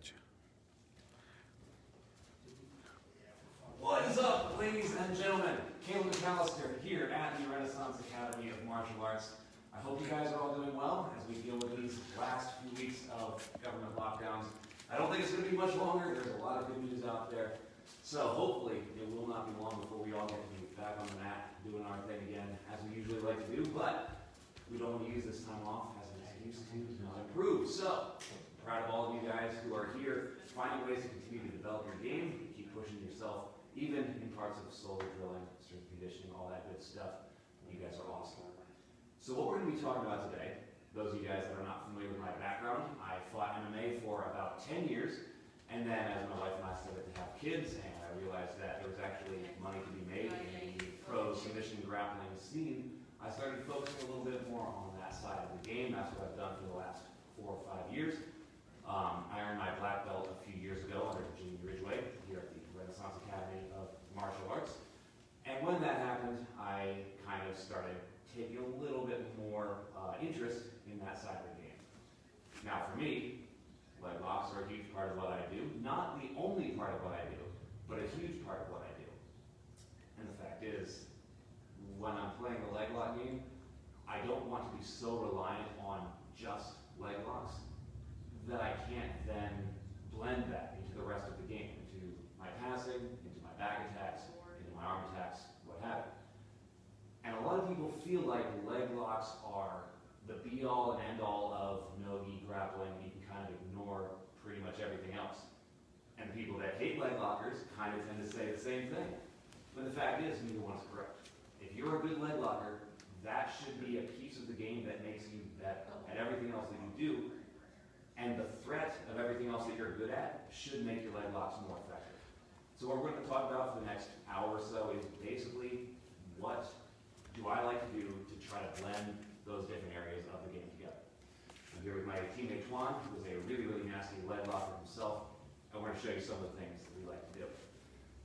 Gotcha. What is up, ladies and gentlemen? Caleb McAllister here at the Renaissance Academy of Martial Arts. I hope you guys are all doing well as we deal with these last few weeks of government lockdowns. I don't think it's going to be much longer. There's a lot of good news out there. So hopefully it will not be long before we all get to be back on the mat doing our thing again as we usually like to do. But we don't want to use this time off as an excuse to not improve. So I'm proud of all of you guys who are here finding ways to continue to develop your game, keep pushing yourself, even in parts of solo drilling, strength conditioning, all that good stuff. You guys are awesome. So what we're going to be talking about today, those of you guys that are not familiar with my background, I fought MMA for about 10 years, and then as my wife and I started to have kids, and I realized that there was actually money to be made in the pro submission grappling scene, I started focusing a little bit more on that side of the game. That's what I've done for the last 4 or 5 years. I earned my black belt a few years ago under Jimmy Ridgway here at the Renaissance Academy of Martial Arts. And when that happened, I kind of started taking a little bit more interest in that side of the game. Now for me, leg locks are a huge part of what I do. Not the only part of what I do, but a huge part of what I do. And the fact is, when I'm playing the leg lock game, I don't want to be so reliant on just leg locks that I can't then blend that into the rest of the game, into my passing, into my back attacks, into my arm attacks, what have you. And a lot of people feel like leg locks are the be-all and end-all of no-gi grappling. You can kind of ignore pretty much everything else. And the people that hate leg lockers kind of tend to say the same thing. But the fact is, neither one's correct. If you're a good leg locker, that should be a piece of the game that makes you bet at everything else that you do. And the threat of everything else that you're good at should make your leg locks more effective. So what we're going to talk about for the next hour or so is basically what do I like to do to try to blend those different areas of the game together. I'm here with my teammate Twan, who is a really, really nasty leg locker himself, and we're going to show you some of the things that we like to do.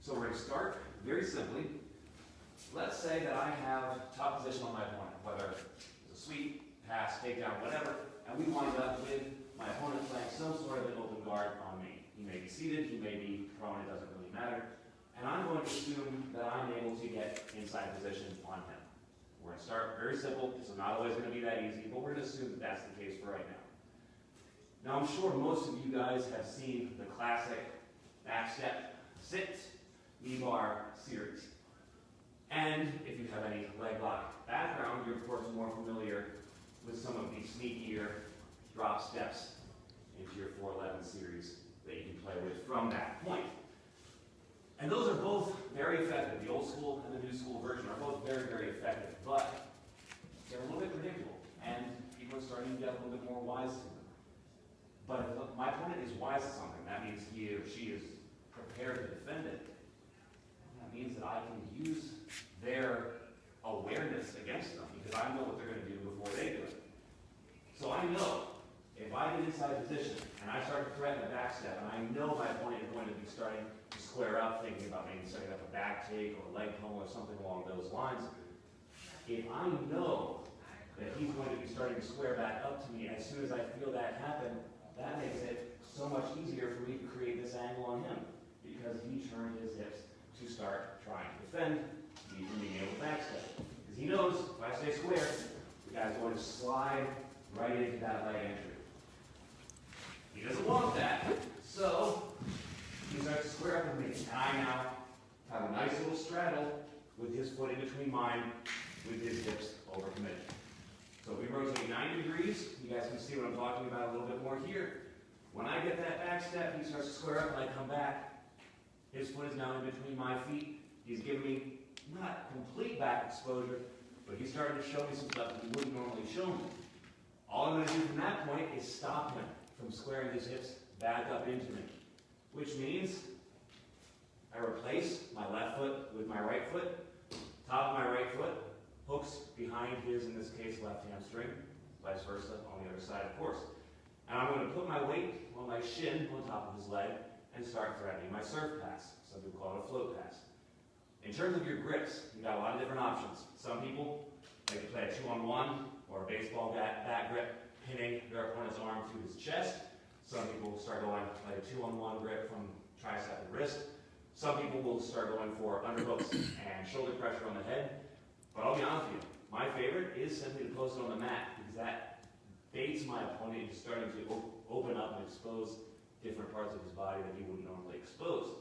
So we're going to start very simply. Let's say that I have top position on my opponent, whether it's a sweep, pass, takedown, whatever, and we wind up with my opponent playing some sort of an open guard on me. He may be seated, he may be prone, it doesn't really matter. And I'm going to assume that I'm able to get inside position on him. We're going to start very simple. This is not always going to be that easy, but we're going to assume that that's the case for right now. Now I'm sure most of you guys have seen the classic back step, sit, knee bar series. And if you have any leg lock background, you're of course more familiar with some of the sneakier drop steps into your 411 series that you can play with from that point. And those are both very effective. The old school and the new school version are both very, very effective, but they're a little bit predictable, and people are starting to get a little bit more wise to them. But if my opponent is wise to something, that means he or she is prepared to defend it. That means that I can use their awareness against them, because I know what they're going to do before they do it. So I know if I get inside position and I start to threaten a back step, and I know my opponent is going to be starting to square up, thinking about maybe setting up a back take or a leg pummel or something along those lines, if I know that he's going to be starting to square back up to me as soon as I feel that happen, that makes it so much easier for me to create this angle on him, because he turned his hips to start trying to defend me from being able to backstep. Because he knows if I stay square, the guy's going to slide right into that leg entry. He doesn't want that, so he starts to square up with me. And I now have a nice little straddle with his foot in between mine, with his hips overcommitted. So if we rotate 90 degrees, you guys can see what I'm talking about a little bit more here. When I get that back step, he starts to square up and I come back. His foot is now in between my feet. He's giving me not complete back exposure, but he's starting to show me some stuff that he wouldn't normally show me. All I'm going to do from that point is stop him from squaring his hips back up into me, which means I replace my left foot with my right foot. Top of my right foot hooks behind his, in this case, left hamstring, vice versa on the other side, of course. And I'm going to put my weight on my shin on top of his leg and start threatening my serve pass. Some people call it a float pass. In terms of your grips, you've got a lot of different options. Some people like to play a 2-on-1 or a baseball bat grip, pinning their opponent's arm through his chest. Some people will start going like a 2-on-1 grip from tricep and wrist. Some people will start going for underhooks and shoulder pressure on the head. But I'll be honest with you, my favorite is simply to post it on the mat, because that baits my opponent into starting to open up and expose different parts of his body that he wouldn't normally expose.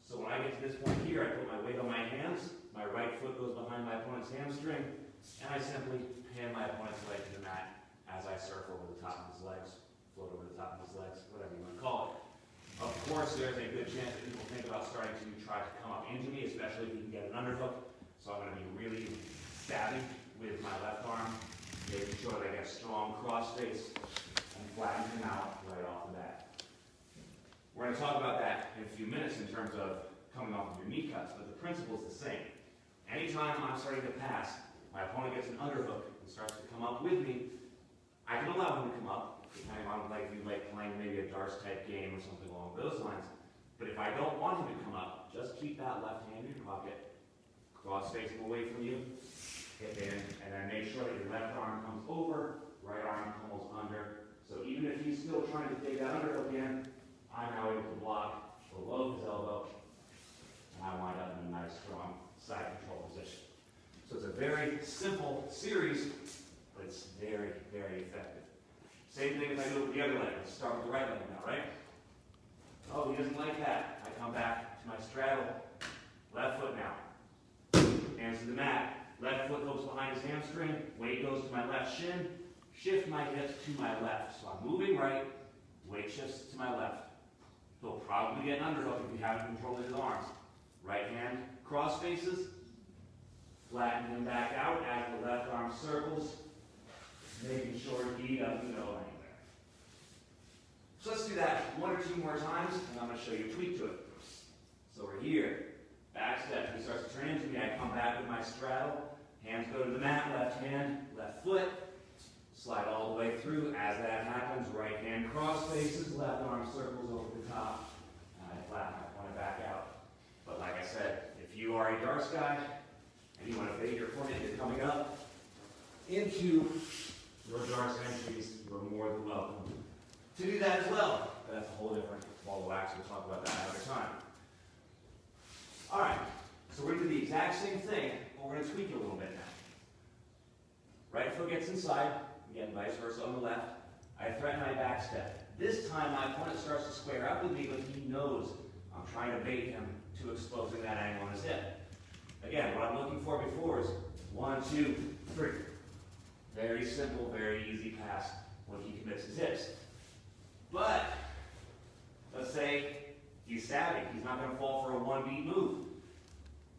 So when I get to this point here, I put my weight on my hands, my right foot goes behind my opponent's hamstring, and I simply pin my opponent's leg to the mat as I surf over the top of his legs, float over the top of his legs, whatever you want to call it. Of course, there's a good chance that people think about starting to try to come up into me, especially if you can get an underhook. So I'm going to be really savvy with my left arm, making sure that I get a strong cross face and flatten him out right off the bat. We're going to talk about that in a few minutes in terms of coming off of your knee cuts, but the principle is the same. Anytime I'm starting to pass, my opponent gets an underhook and starts to come up with me, I can allow him to come up, depending on like if you like playing maybe a darts type game or something along those lines. But if I don't want him to come up, just keep that left hand in your pocket, cross facing away from you, hit in, and then make sure that your left arm comes over, right arm comes under. So even if he's still trying to take that underhook in, I'm now able to block below his elbow, and I wind up in a nice, strong side control position. So it's a very simple series, but it's very, very effective. Same thing if I do it with the other leg. Let's start with the right leg now, right? Oh, he doesn't like that. I come back to my straddle. Left foot now. Hands to the mat. Left foot goes behind his hamstring. Weight goes to my left shin. Shift my hips to my left. So I'm moving right. Weight shifts to my left. He'll probably get an underhook if you haven't controlled his arms. Right hand cross faces. Flatten him back out as the left arm circles, making sure he doesn't go anywhere. So let's do that 1 or 2 more times, and I'm going to show you a tweak to it. So we're here, back step. He starts to turn into me. I come back with my straddle. Hands go to the mat, left hand, left foot. Slide all the way through. As that happens, right hand cross faces, left arm circles over the top. And I flatten my point back out. But like I said, if you are a darts guy, and you want to fade your opponent, you're coming up into your darts entries, you're more than welcome to do that as well. But that's a whole different ball of wax. We'll talk about that another time. All right, so we're going to do the exact same thing, but we're going to tweak it a little bit now. Right foot gets inside, again, vice versa on the left. I threaten my back step. This time my opponent starts to square up with me, but he knows I'm trying to bait him to exposing that angle on his hip. Again, what I'm looking for before is 1, 2, 3. Very simple, very easy pass when he commits his hips. But, let's say he's savvy. He's not going to fall for a one-beat move.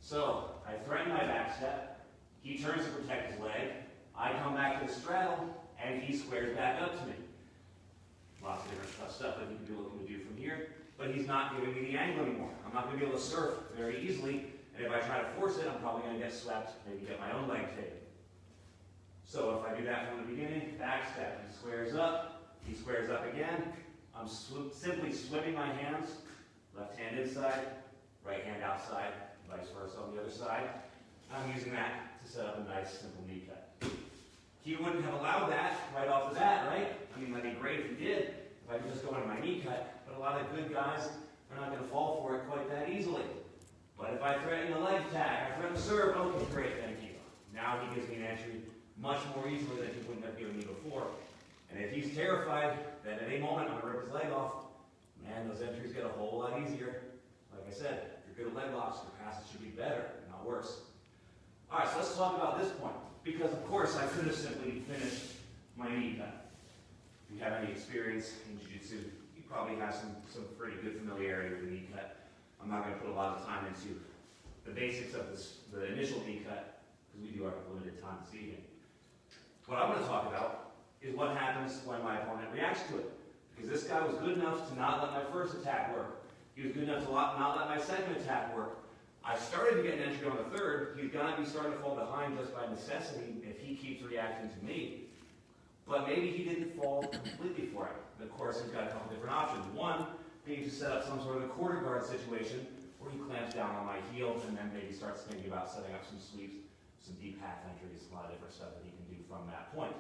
So, I threaten my back step. He turns to protect his leg. I come back to the straddle, and he squares back up to me. Lots of different stuff that he could be looking to do from here. But he's not giving me the angle anymore. I'm not going to be able to surf very easily. And if I try to force it, I'm probably going to get swept, maybe get my own leg taken. So if I do that from the beginning, back step, he squares up again. I'm simply swimming my hands, left hand inside, right hand outside, vice versa on the other side. I'm using that to set up a nice, simple knee cut. He wouldn't have allowed that right off the bat, right? I mean, that'd be great if he did, if I could just go into my knee cut, but a lot of good guys are not going to fall for it quite that easily. But if I threaten the leg tag, I threaten the serve, okay, great, thank you. Now he gives me an entry much more easily than he wouldn't have given me before. And if he's terrified that at any moment I'm going to rip his leg off, man, those entries get a whole lot easier. Like I said, if you're good at leg locks, your passes should be better, not worse. All right, so let's talk about this point. Because, of course, I could have simply finished my knee cut. If you have any experience in jiu-jitsu, you probably have some pretty good familiarity with the knee cut. I'm not going to put a lot of time into the basics of the initial knee cut, because we do have limited time this evening. What I'm going to talk about is what happens when my opponent reacts to it. Because this guy was good enough to not let my first attack work. He was good enough to not let my second attack work. I started to get an entry on the third. He's going to be starting to fall behind just by necessity if he keeps reacting to me. But maybe he didn't fall completely for it. And of course, he's got a couple different options. One, being to set up some sort of a quarter guard situation where he clamps down on my heel and then maybe starts thinking about setting up some sweeps, some deep half entries, a lot of different stuff that he can do from that point.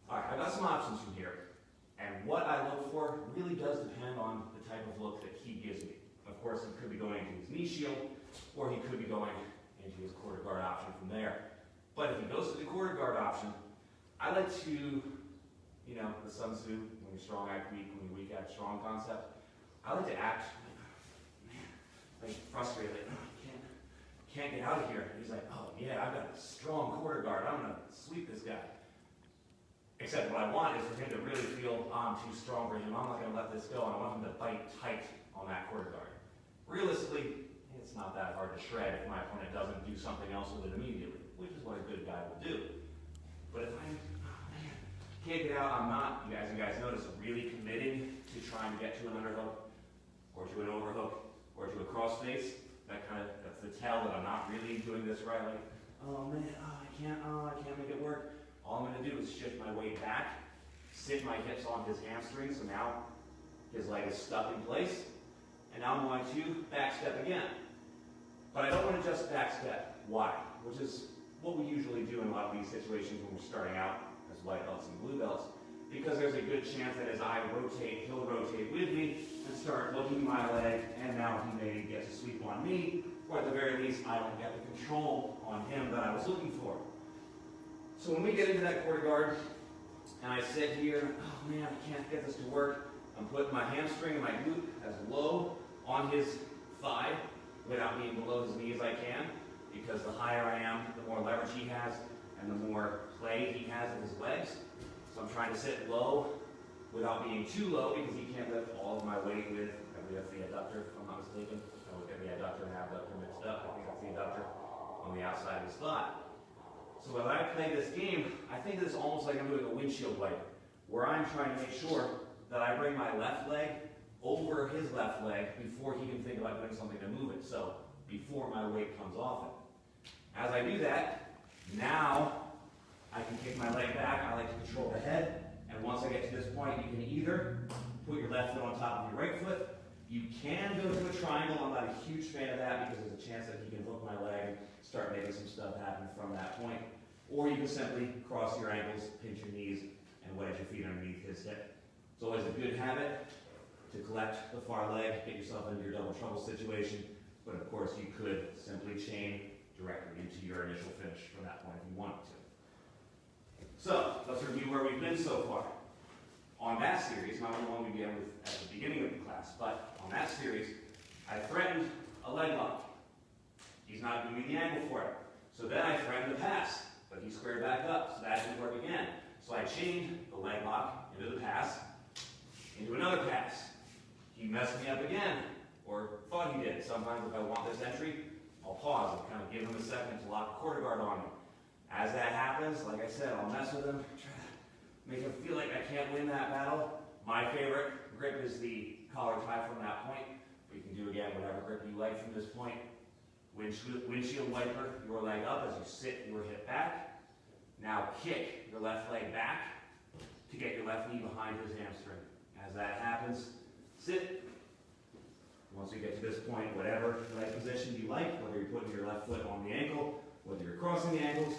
All right, I've got some options from here. And what I look for really does depend on the type of look that he gives me. Of course, he could be going into his knee shield, or he could be going into his quarter guard option from there. But if he goes to the quarter guard option, I like to, you know, the Sun Tzu, when you're strong, act weak, when you're weak, act strong concept. I like to act, like frustrated, like, oh, can't get out of here. And he's like, oh yeah, I've got a strong quarter guard. I'm gonna sweep this guy. Except what I want is for him to really feel I'm too strong for him. I'm not gonna let this go. And I want him to bite tight on that quarter guard. Realistically, it's not that hard to shred if my opponent doesn't do something else with it immediately, which is what a good guy will do. But if I can't get out, I'm not, you guys notice, really committing to trying to get to an underhook, or to an overhook, or to a crossface. That's the tell that I'm not really doing this right. Like, oh man, I can't make it work. All I'm gonna do is shift my weight back, sit my hips on his hamstring, so now his leg is stuck in place, and now I'm going to back step again. But I don't want to just back step. Why? Which is what we usually do in a lot of these situations when we're starting out as white belts and blue belts, because there's a good chance that as I rotate, he'll rotate with me and start looking my leg, and now he may get to sweep on me, or at the very least, I don't get the control on him that I was looking for. So when we get into that quarter guard, and I sit here, oh man, I can't get this to work, I'm putting my hamstring and my glute as low on his thigh without being below his knee as I can, because the higher I am, the more leverage he has, and the more play he has in his legs. So I'm trying to sit low without being too low, because he can't lift all of my weight with, I believe that's the adductor, if I'm not mistaken. I look at the adductor and abductor mixed up. I think that's the adductor on the outside of his thigh. So when I play this game, I think it's almost like I'm doing a windshield wiper, where I'm trying to make sure that I bring my left leg over his left leg before he can think about doing something to move it. So before my weight comes off it. As I do that, now I can kick my leg back. I like to control the head. And once I get to this point, you can either put your left foot on top of your right foot. You can go to a triangle. I'm not a huge fan of that because there's a chance that he can hook my leg and start making some stuff happen from that point. Or you can simply cross your ankles, pinch your knees, and wedge your feet underneath his hip. It's always a good habit to collect the far leg, get yourself into your double trouble situation, but of course you could simply chain directly into your initial finish from that point if you wanted to. So, let's review where we've been so far. On that series, not only the one we began with at the beginning of the class, but on that series, I threatened a leg lock. He's not giving me the angle for it. So then I threatened a pass, but he squared back up, so that didn't work again. So I chained the leg lock into the pass, into another pass. He messed me up again, or thought he did. Sometimes if I want this entry, I'll pause and kind of give him a second to lock a quarter guard on me. As that happens, like I said, I'll mess with him, try to make him feel like I can't win that battle. My favorite grip is the collar tie from that point. You can do, again, whatever grip you like from this point. Windshield wiper your leg up as you sit your hip back. Now kick your left leg back to get your left knee behind his hamstring. As that happens, sit. Once you get to this point, whatever leg position you like, whether you're putting your left foot on the ankle, whether you're crossing the ankles,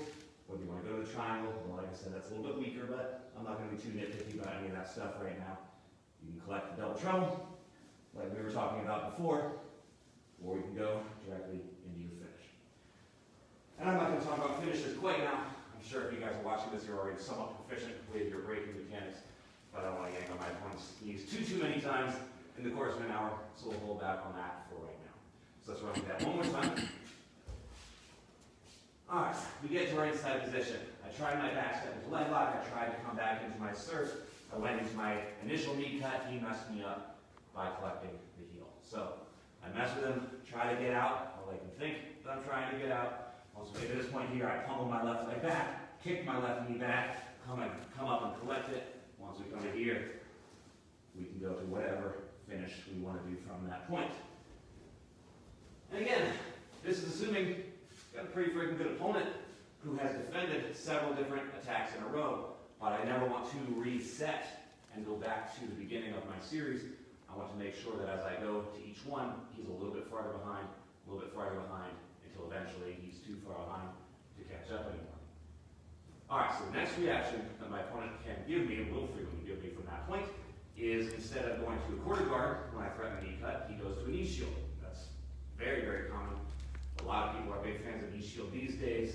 whether you want to go to the triangle, well, like I said, that's a little bit weaker, but I'm not going to be too nitpicky about any of that stuff right now. You can collect the double trouble, like we were talking about before, or you can go directly into your finish. And I'm not going to talk about finishes quite now. I'm sure if you guys are watching this, you're already somewhat proficient with your breaking mechanics, but I don't want to yank on my opponent's knees too many times in the course of an hour, so we'll hold back on that for right now. So let's run through that one more time. Alright, we get to our inside position. I tried my back step into leg lock, I tried to come back into my surf, I went into my initial knee cut, he messed me up by collecting the heel. So, I mess with him, try to get out, I'll let him think that I'm trying to get out. Once we get to this point here, I pummel my left leg back, kick my left knee back, come up and collect it. Once we come to here, we can go to whatever finish we want to do from that point. And again, this is assuming got a pretty freaking good opponent who has defended several different attacks in a row, but I never want to reset and go back to the beginning of my series. I want to make sure that as I go to each one, he's a little bit farther behind, until eventually he's too far behind to catch up anymore. All right, so the next reaction that my opponent can give me, and will frequently give me from that point, is instead of going to a quarter guard when I threaten a knee cut, he goes to a knee shield. That's very, very common. A lot of people are big fans of knee shield these days,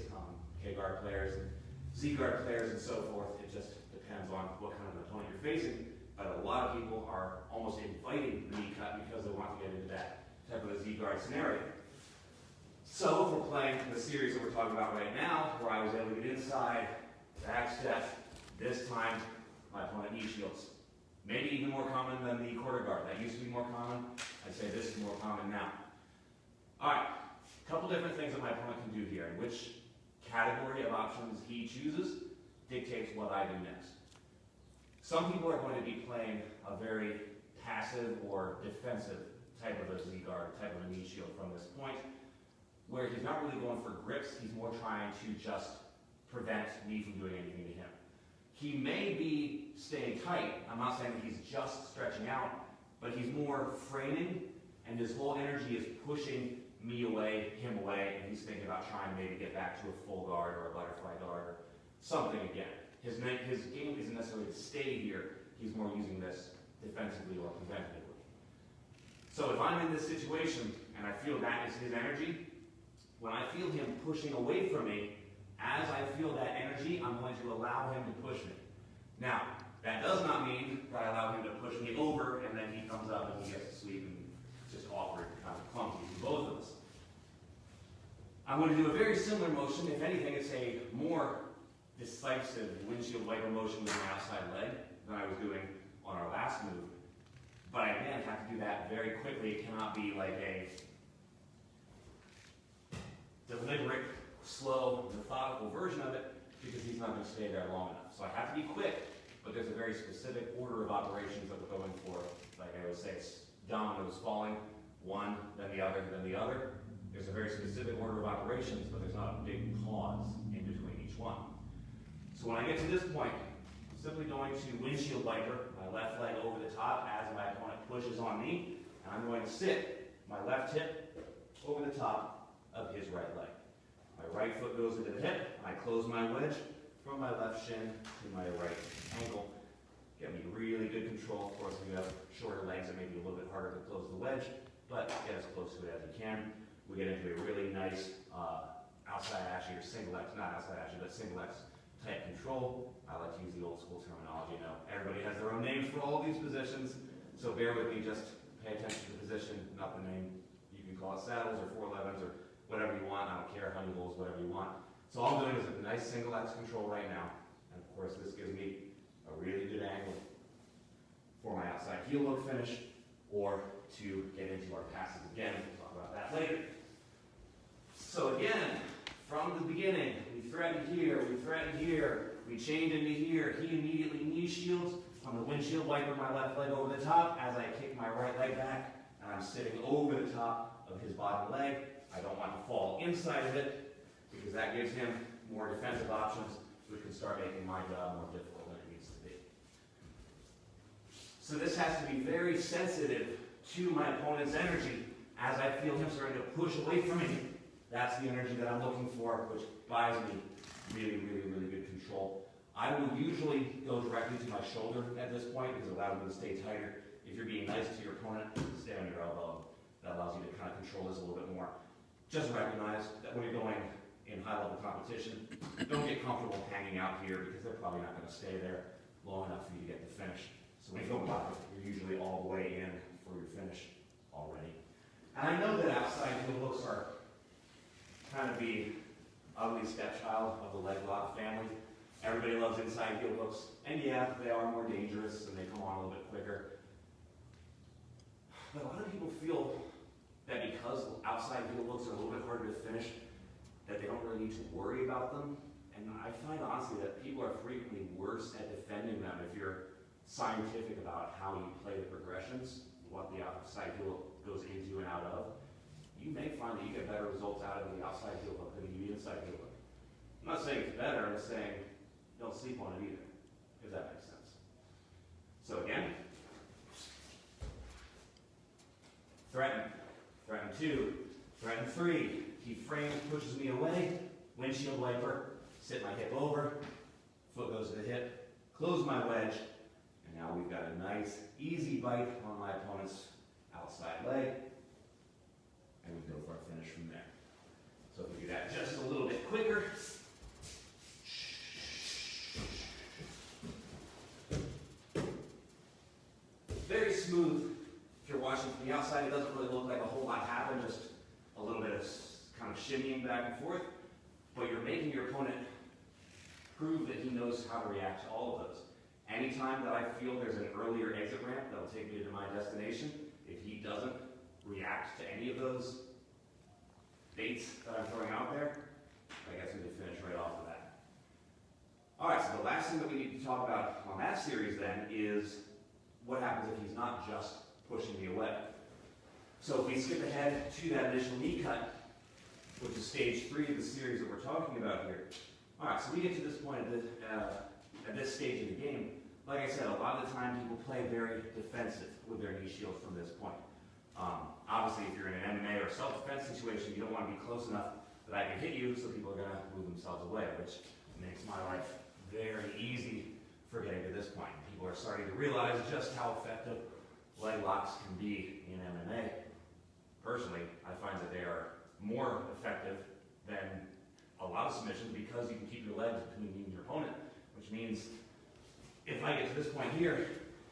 K-guard players and Z-guard players and so forth. It just depends on what kind of opponent you're facing. But a lot of people are almost inviting the knee cut because they want to get into that type of a Z-guard scenario. So if we're playing the series that we're talking about right now, where I was able to get inside, back step, this time my opponent knee shields. Maybe even more common than the quarter guard. That used to be more common. I'd say this is more common now. All right, a couple different things that my opponent can do here, and which category of options he chooses dictates what I do next. Some people are going to be playing a very passive or defensive type of a Z-guard, type of a knee shield from this point, where he's not really going for grips, he's more trying to just prevent me from doing anything to him. He may be staying tight. I'm not saying that he's just stretching out, but he's more framing, and his whole energy is pushing me away, him away, and he's thinking about trying to maybe get back to a full guard or a butterfly guard or something again. His game isn't necessarily to stay here, he's more using this defensively or preventatively. So if I'm in this situation and I feel that is his energy, when I feel him pushing away from me, as I feel that energy, I'm going to allow him to push me. Now, that does not mean that I allow him to push me over and then he comes up and he gets to sweep and it's just awkward and kind of clumsy for both of us. I'm going to do a very similar motion. If anything, it's a more decisive windshield wiper motion with my outside leg than I was doing on our last move. But I again have to do that very quickly. It cannot be like a deliberate, slow, methodical version of it because he's not going to stay there long enough. So I have to be quick, but there's a very specific order of operations that we're going for. Like I would say, it's dominoes falling, one, then the other, then the other. There's a very specific order of operations, but there's not a big pause in between each one. So when I get to this point, I'm simply going to windshield wiper my left leg over the top as my opponent pushes on me, and I'm going to sit my left hip over the top of his right leg. My right foot goes into the hip, I close my wedge from my left shin to my right ankle. Get me really good control. Of course, when you have shorter legs, it may be a little bit harder to close the wedge, but get as close to it as you can. We get into a really nice outside ashy or single X, not outside ashy, but single X type control. I like to use the old school terminology. Now, everybody has their own names for all of these positions, so bear with me, just pay attention to the position, not the name. You can call it saddles or 411s or whatever you want. I don't care, honey holes, whatever you want. So all I'm doing is a nice single X control right now, and of course this gives me a really good angle for my outside heel hook finish, or to get into our passes again. We'll talk about that later. So again, from the beginning, we threatened here, we chained into here, he immediately knee shields. I'm going to windshield wiper my left leg over the top as I kick my right leg back, and I'm sitting over the top of his bottom leg. I don't want to fall inside of it, because that gives him more defensive options, which can start making my job more difficult than it needs to be. So this has to be very sensitive to my opponent's energy. As I feel him starting to push away from me, that's the energy that I'm looking for, which buys me really, really, really good control. I will usually go directly to my shoulder at this point because it allows me to stay tighter. If you're being nice to your opponent, stay on your elbow. That allows you to kind of control this a little bit more. Just recognize that when you're going in high-level competition, don't get comfortable hanging out here because they're probably not going to stay there long enough for you to get the finish. So when you go block, you're usually all the way in for your finish already. And I know that outside heel hooks are kind of the ugly stepchild of the leg lock family. Everybody loves inside heel hooks, and yeah, they are more dangerous and they come on a little bit quicker. But a lot of people feel that because outside heel hooks are a little bit harder to finish, that they don't really need to worry about them. And I find honestly that people are frequently worse at defending them if you're scientific about how you play the progressions, what the outside heel hook goes into and out of. You may find that you get better results out of the outside heel hook than you do the inside heel hook. I'm not saying it's better, I'm just saying don't sleep on it either, if that makes sense. So again, threaten two, threaten three. He frames, pushes me away, windshield wiper, sit my hip over, foot goes to the hip, close my wedge, and now we've got a nice, easy bite on my opponent's outside leg, and we go for our finish from there. So if we do that just a little bit quicker. Very smooth. If you're watching from the outside, it doesn't really look like a whole lot happened, just a little bit of kind of shimmying back and forth, but you're making your opponent prove that he knows how to react to all of those. Anytime that I feel there's an earlier exit ramp that'll take me to my destination, if he doesn't react to any of those baits that I'm throwing out there, I guess we can finish right off of that. All right, so the last thing that we need to talk about on that series then is what happens if he's not just pushing me away. So if we skip ahead to that initial knee cut, which is stage 3 of the series that we're talking about here. All right, so we get to this point at this stage of the game. Like I said, a lot of the time people play very defensive with their knee shields from this point. Obviously, if you're in an MMA or self-defense situation, you don't want to be close enough that I can hit you, so people are going to move themselves away, which makes my life very easy for getting to this point. People are starting to realize just how effective leg locks can be in MMA. Personally, I find that they are more effective than a lot of submissions because you can keep your legs between you and your opponent, which means if I get to this point here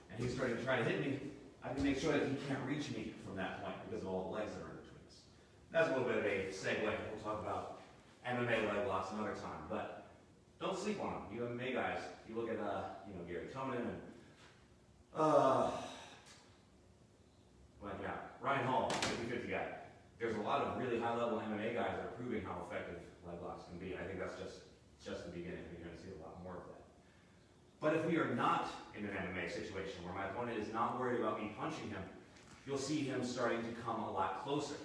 and he's starting to try to hit me, I can make sure that he can't reach me from that point because of all the legs that are in between us. That's a little bit of a segue. We'll talk about MMA leg locks another time, but don't sleep on them. You MMA guys, you look at Gary Tonin and Ryan Hall, 50-50 guy. There's a lot of really high-level MMA guys that are proving how effective leg locks can be. I think that's just the beginning. You're going to see a lot more of that. But if we are not in an MMA situation where my opponent is not worried about me punching him, you'll see him starting to come a lot closer.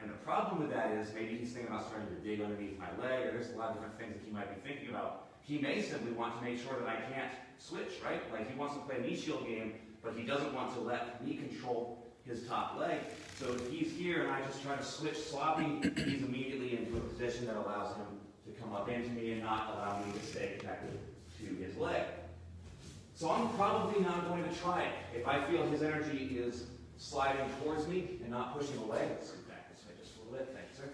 And the problem with that is maybe he's thinking about starting to dig underneath my leg, or there's a lot of different things that he might be thinking about. He may simply want to make sure that I can't switch, right? Like he wants to play a knee shield game, but he doesn't want to let me control his top leg. So if he's here and I just try to switch sloppy, he's immediately into a position that allows him to come up into me and not allow me to stay connected to his leg. So I'm probably not going to try it. If I feel his energy is sliding towards me and not pushing away, let's scoot back this way just a little bit, thank you, sir.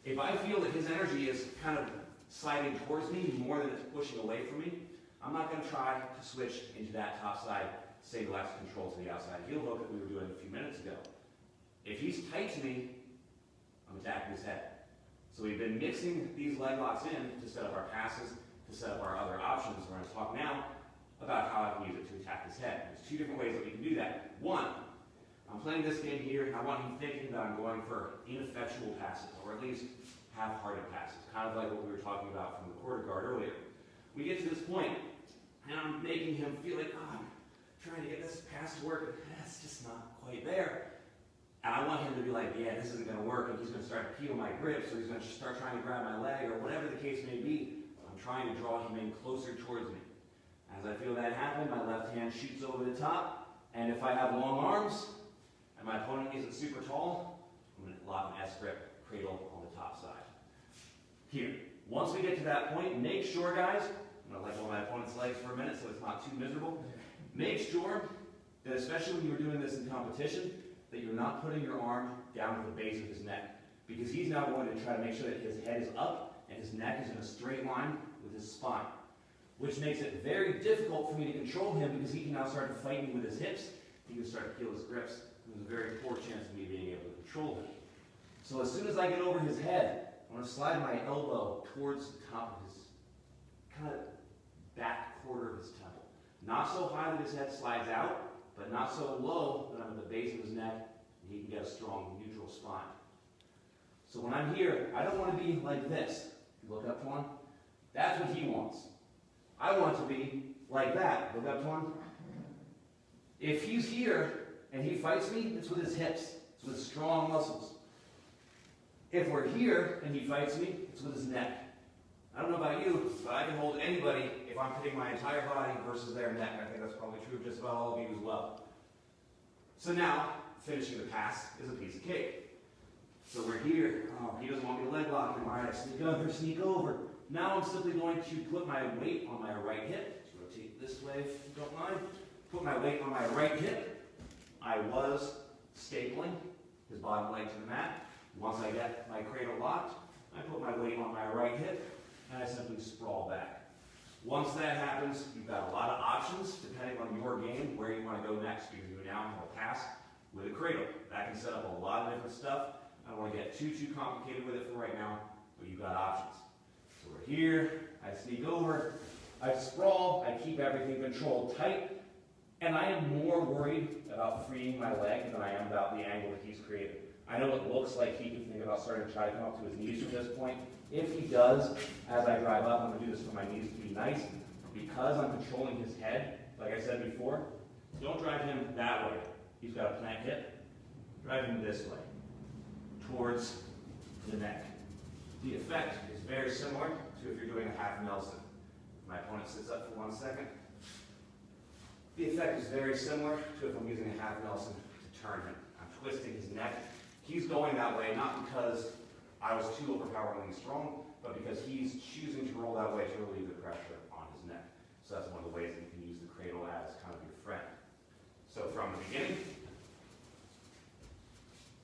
If I feel that his energy is kind of sliding towards me more than it's pushing away from me, I'm not going to try to switch into that top side single axis control to the outside heel hook that we were doing a few minutes ago. If he's tight to me, I'm attacking his head. So we've been mixing these leg locks in to set up our passes, to set up our other options. We're going to talk now about how I can use it to attack his head. There's 2 different ways that we can do that. One, I'm playing this game here, and I want him thinking that I'm going for ineffectual passes, or at least half-hearted passes, kind of like what we were talking about from the quarter guard earlier. We get to this point, and I'm making him feel like, I'm trying to get this pass to work, and it's just not quite there. And I want him to be like, yeah, this isn't going to work, and he's going to start to peel my grip, so he's going to start trying to grab my leg, or whatever the case may be. I'm trying to draw him in closer towards me. As I feel that happen, my left hand shoots over the top, and if I have long arms, and my opponent isn't super tall, I'm going to lock an S grip, cradle on the top side. Here. Once we get to that point, make sure, guys, I'm going to let go of my opponent's legs for a minute so it's not too miserable. Make sure that, especially when you're doing this in competition, that you're not putting your arm down to the base of his neck. Because he's now going to try to make sure that his head is up and his neck is in a straight line with his spine. Which makes it very difficult for me to control him because he can now start to fight me with his hips. He can start to peel his grips. There's a very poor chance of me being able to control him. So as soon as I get over his head, I'm going to slide my elbow towards the top of his kind of back quarter of his temple. Not so high that his head slides out, but not so low that I'm at the base of his neck and he can get a strong neutral spine. So when I'm here, I don't want to be like this. Look up to him. That's what he wants. I want to be like that. Look up to him. If he's here and he fights me, it's with his hips. It's with strong muscles. If we're here and he fights me, it's with his neck. I don't know about you, but I can hold anybody if I'm putting my entire body versus their neck. I think that's probably true of just about all of you as well. So now, finishing the pass is a piece of cake. So we're here. Oh, he doesn't want me to leg lock him. All right, sneak over. Now I'm simply going to put my weight on my right hip. Let's rotate this way if you don't mind. Put my weight on my right hip. I was stapling his bottom leg to the mat. Once I get my cradle locked, I put my weight on my right hip and I simply sprawl back. Once that happens, you've got a lot of options depending on your game where you want to go next, because you now have a pass with a cradle. That can set up a lot of different stuff. I don't want to get too complicated with it for right now, but you've got options. So we're here, I sneak over, I sprawl, I keep everything controlled tight, and I am more worried about freeing my leg than I am about the angle that he's created. I know it looks like he can think about starting to try to come up to his knees from this point. If he does, as I drive up, I'm going to do this for my knees to be nice. Because I'm controlling his head, like I said before, don't drive him that way. He's got a plant hip. Drive him this way, towards the neck. The effect is very similar to if you're doing a half Nelson. My opponent sits up for 1 second. The effect is very similar to if I'm using a half Nelson to turn him. I'm twisting his neck. He's going that way not because I was too overpoweringly strong, but because he's choosing to roll that way to relieve the pressure on his neck. So that's one of the ways that you can use the cradle as kind of your friend. So from the beginning,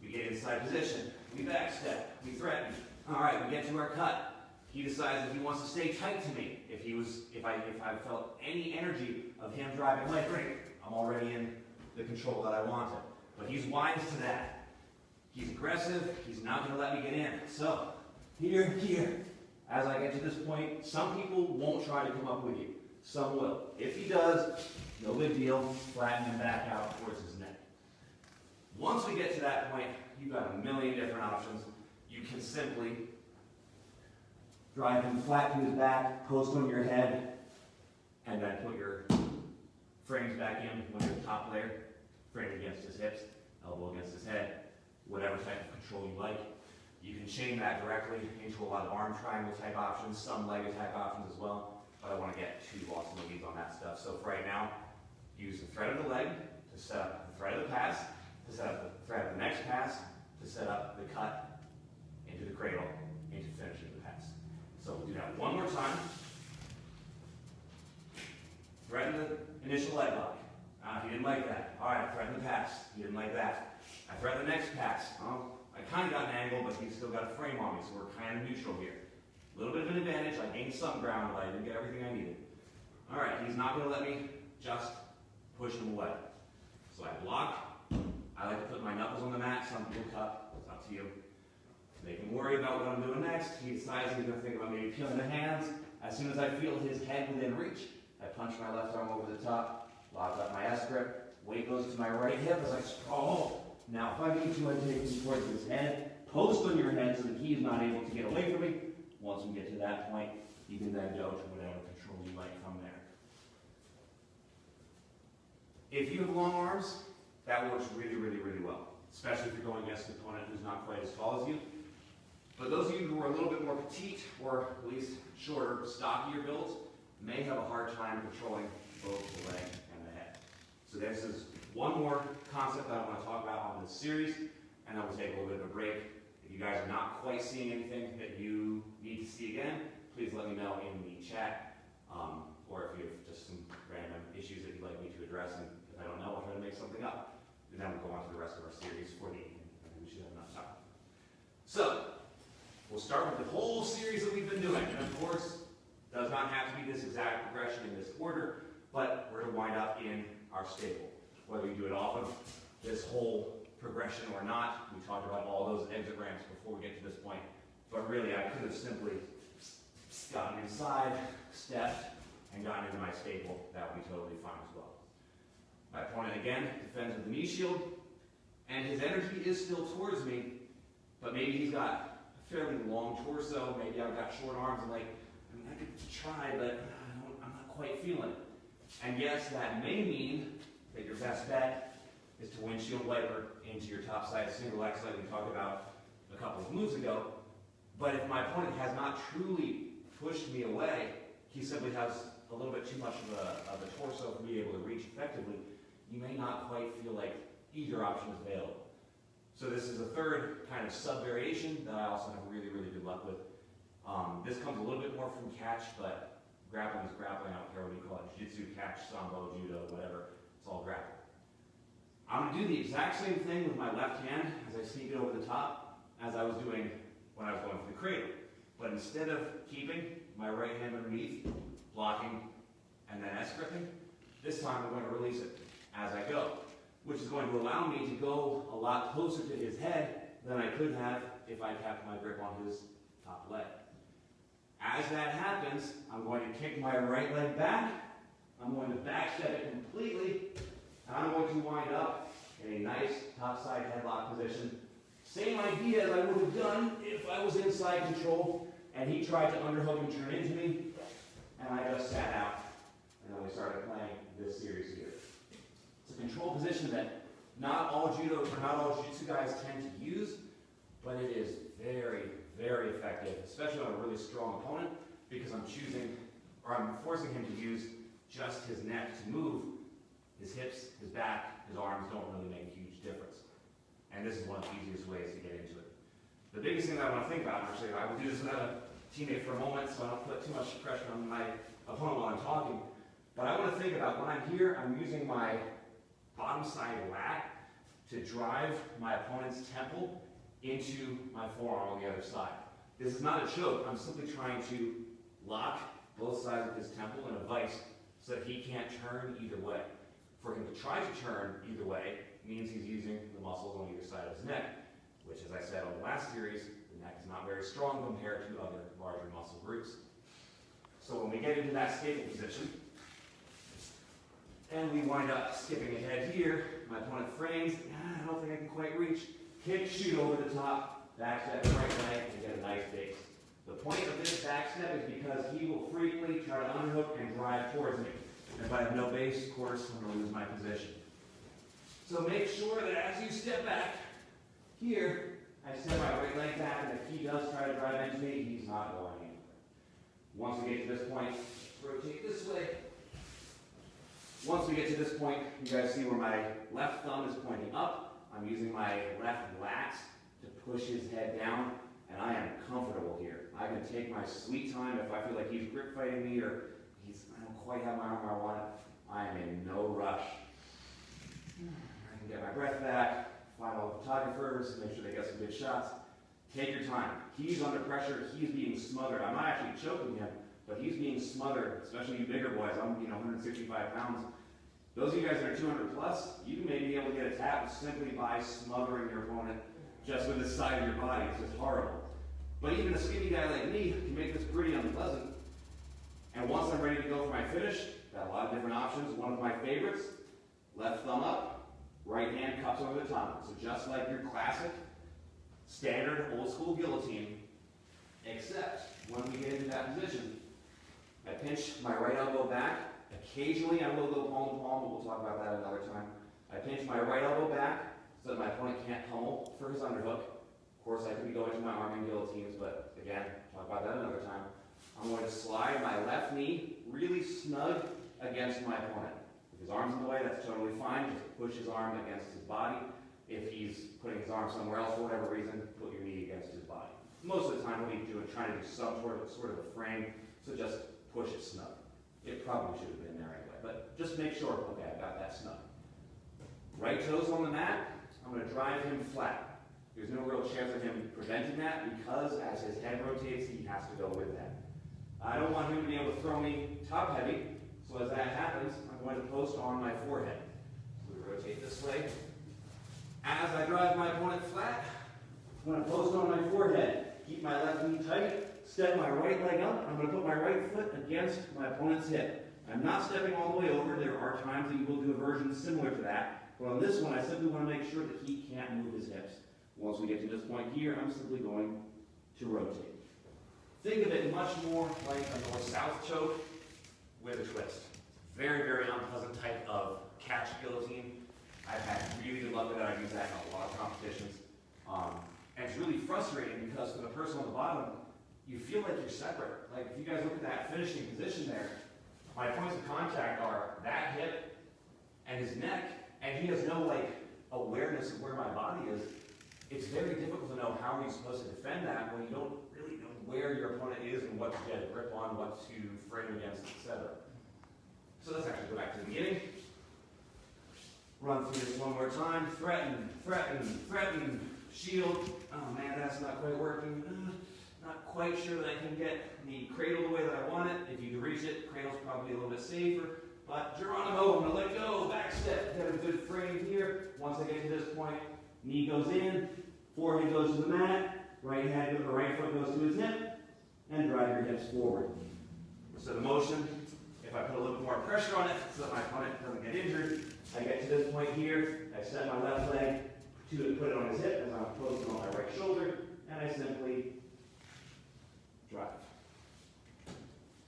we get inside position, we backstep, we threaten. All right, we get to our cut. He decides that he wants to stay tight to me. If I felt any energy of him driving leg break, I'm already in the control that I wanted. But he's wise to that. He's aggressive, he's not going to let me get in. So, here, as I get to this point, some people won't try to come up with you. Some will. If he does, no big deal, flatten him back out towards his neck. Once we get to that point, you've got a million different options. You can simply drive him flat to his back, post on your head, and then put your frames back in when you're top layer, frame against his hips, elbow against his head, whatever type of control you like. You can chain that directly into a lot of arm triangle type options, some leg attack options as well, but I want to get too lost in the weeds on that stuff. So for right now, use the thread of the leg to set up the thread of the pass, to set up the thread of the next pass, to set up the cut into the cradle, into finishing the pass. So we'll do that one more time. Threaten the initial leg lock. He didn't like that. All right, threaten the pass. He didn't like that. I threaten the next pass. I kind of got an angle, but he's still got a frame on me, so we're kind of neutral here. A little bit of an advantage. I gained some ground, but I didn't get everything I needed. All right, he's not going to let me just push him away. So I block. I like to put my knuckles on the mat. Some people cut. It's up to you. Make him worry about what I'm doing next. He decides he's going to think about maybe peeling the hands. As soon as I feel his head within reach, I punch my left arm over the top, lock up my S grip, weight goes to my right hip as I sprawl. Now, if I need to, I take him towards his head, post on your head so that he's not able to get away from me. Once we get to that point, you can then go to whatever control you like from there. If you have long arms, that works really well, especially if you're going against an opponent who's not quite as tall as you. But those of you who are a little bit more petite, or at least shorter, stockier builds, may have a hard time controlling both the leg and the head. So this is one more concept that I want to talk about on this series, and then we'll take a little bit of a break. If you guys are not quite seeing anything that you need to see again, please let me know in the chat, or if you have just some random issues that you'd like me to address, and if I don't know, I'll try to make something up. And then we'll go on to the rest of our series for the evening. I think we should have enough time. So, we'll start with the whole series that we've been doing, and of course, does not have to be this exact progression in this order, but we're going to wind up in our staple. Whether you do it off of this whole progression or not, we talked about all those exit ramps before we get to this point, but really I could have simply gotten inside, stepped, and gotten into my staple. That would be totally fine as well. My opponent again defends with the knee shield, and his energy is still towards me, but maybe he's got a fairly long torso, maybe I've got short arms, and like, I could try, but I'm not quite feeling it. And yes, that may mean that your best bet is to windshield wiper into your top side single X like we talked about a couple of moves ago. But if my opponent has not truly pushed me away, he simply has a little bit too much of a torso for me able to reach effectively, you may not quite feel like either option is available. So this is a third kind of sub-variation that I also have really good luck with. This comes a little bit more from catch, but grappling is grappling. I don't care what you call it, jiu-jitsu, catch, sambo, judo, whatever. It's all grappling. I'm going to do the exact same thing with my left hand as I sneak it over the top as I was doing when I was going for the cradle. But instead of keeping my right hand underneath, blocking, and then S-gripping, this time I'm going to release it as I go, which is going to allow me to go a lot closer to his head than I could have if I kept my grip on his top leg. As that happens, I'm going to kick my right leg back, I'm going to backstep it completely, and I'm going to wind up in a nice topside headlock position. Same idea as I would have done if I was inside control and he tried to underhook and turn into me, and I just sat out. And then we started playing this series here. It's a control position that not all judo or not all jiu-jitsu guys tend to use, but it is very, very effective, especially on a really strong opponent, because I'm forcing him to use just his neck to move. His hips, his back, his arms don't really make a huge difference. And this is one of the easiest ways to get into it. The biggest thing that I want to think about, actually, I will do this without a teammate for a moment, so I don't put too much pressure on my opponent while I'm talking. But I want to think about when I'm here, I'm using my bottom side lat to drive my opponent's temple into my forearm on the other side. This is not a choke. I'm simply trying to lock both sides of his temple in a vice so that he can't turn either way. For him to try to turn either way means he's using the muscles on either side of his neck, which, as I said on the last series, the neck is not very strong compared to other larger muscle groups. So when we get into that staple position, and we wind up skipping ahead here, my opponent frames, I don't think I can quite reach, kick, shoot over the top, backstep right leg, and get a nice base. The point of this backstep is because he will frequently try to underhook and drive towards me. And if I have no base, of course, I'm going to lose my position. So make sure that as you step back, here, I step my right leg back, and if he does try to drive into me, he's not going anywhere. Once we get to this point, rotate this way. Once we get to this point, you guys see where my left thumb is pointing up. I'm using my left lat to push his head down, and I am comfortable here. I can take my sweet time if I feel like he's grip fighting me or I don't quite have my arm where I want it. I am in no rush. I can get my breath back, find all the photographers, make sure they get some good shots. Take your time. He's under pressure. He's being smothered. I'm not actually choking him, but he's being smothered, especially you bigger boys. I'm 165 pounds. Those of you guys that are 200 plus, you may be able to get a tap simply by smothering your opponent just with the side of your body. It's just horrible. But even a skinny guy like me can make this pretty unpleasant. And once I'm ready to go for my finish, got a lot of different options. One of my favorites, left thumb up, right hand cups over the top. So just like your classic, standard, old school guillotine, except when we get into that position, I pinch my right elbow back. Occasionally I will go palm to palm, but we'll talk about that another time. I pinch my right elbow back so that my opponent can't pummel for his underhook. Of course, I could be going to my arm in guillotines, but again, talk about that another time. I'm going to slide my left knee really snug against my opponent. If his arm's in the way, that's totally fine. Just push his arm against his body. If he's putting his arm somewhere else for whatever reason, put your knee against his body. Most of the time, we'll be trying to do some sort of a frame, so just push it snug. It probably should have been there anyway, but just make sure, okay, I got that snug. Right toes on the mat, I'm going to drive him flat. There's no real chance of him preventing that because as his head rotates, he has to go with that. I don't want him to be able to throw me top heavy, so as that happens, I'm going to post on my forehead. So we rotate this way. As I drive my opponent flat, I'm going to post on my forehead. Keep my left knee tight, step my right leg up. I'm going to put my right foot against my opponent's hip. I'm not stepping all the way over. There are times that you will do a version similar to that. But on this one, I simply want to make sure that he can't move his hips. Once we get to this point here, I'm simply going to rotate. Think of it much more like a north-south choke with a twist. Very, very unpleasant type of catch guillotine. I've had really good luck with that. I use that in a lot of competitions. And it's really frustrating because for the person on the bottom, you feel like you're separate. Like if you guys look at that finishing position there, my points of contact are that hip and his neck, and he has no awareness of where my body is. it's very difficult to know how are you supposed to defend that when you don't really know where your opponent is and what to get a grip on, what to frame against, etc. So let's actually go back to the beginning. Run through this one more time. Threaten, threaten, threaten, shield. Oh man, that's not quite working. Not quite sure that I can get the cradle the way that I want it. If you can reach it, cradle's probably a little bit safer. But Geronimo, I'm gonna let go, back step, get a good frame here. Once I get to this point, knee goes in, forehead goes to the mat, right foot goes to his hip, and drive your hips forward. So the motion, if I put a little more pressure on it so that my opponent doesn't get injured, I get to this point here, I set my left leg to put it on his hip as I'm posting on my right shoulder, and I simply drive.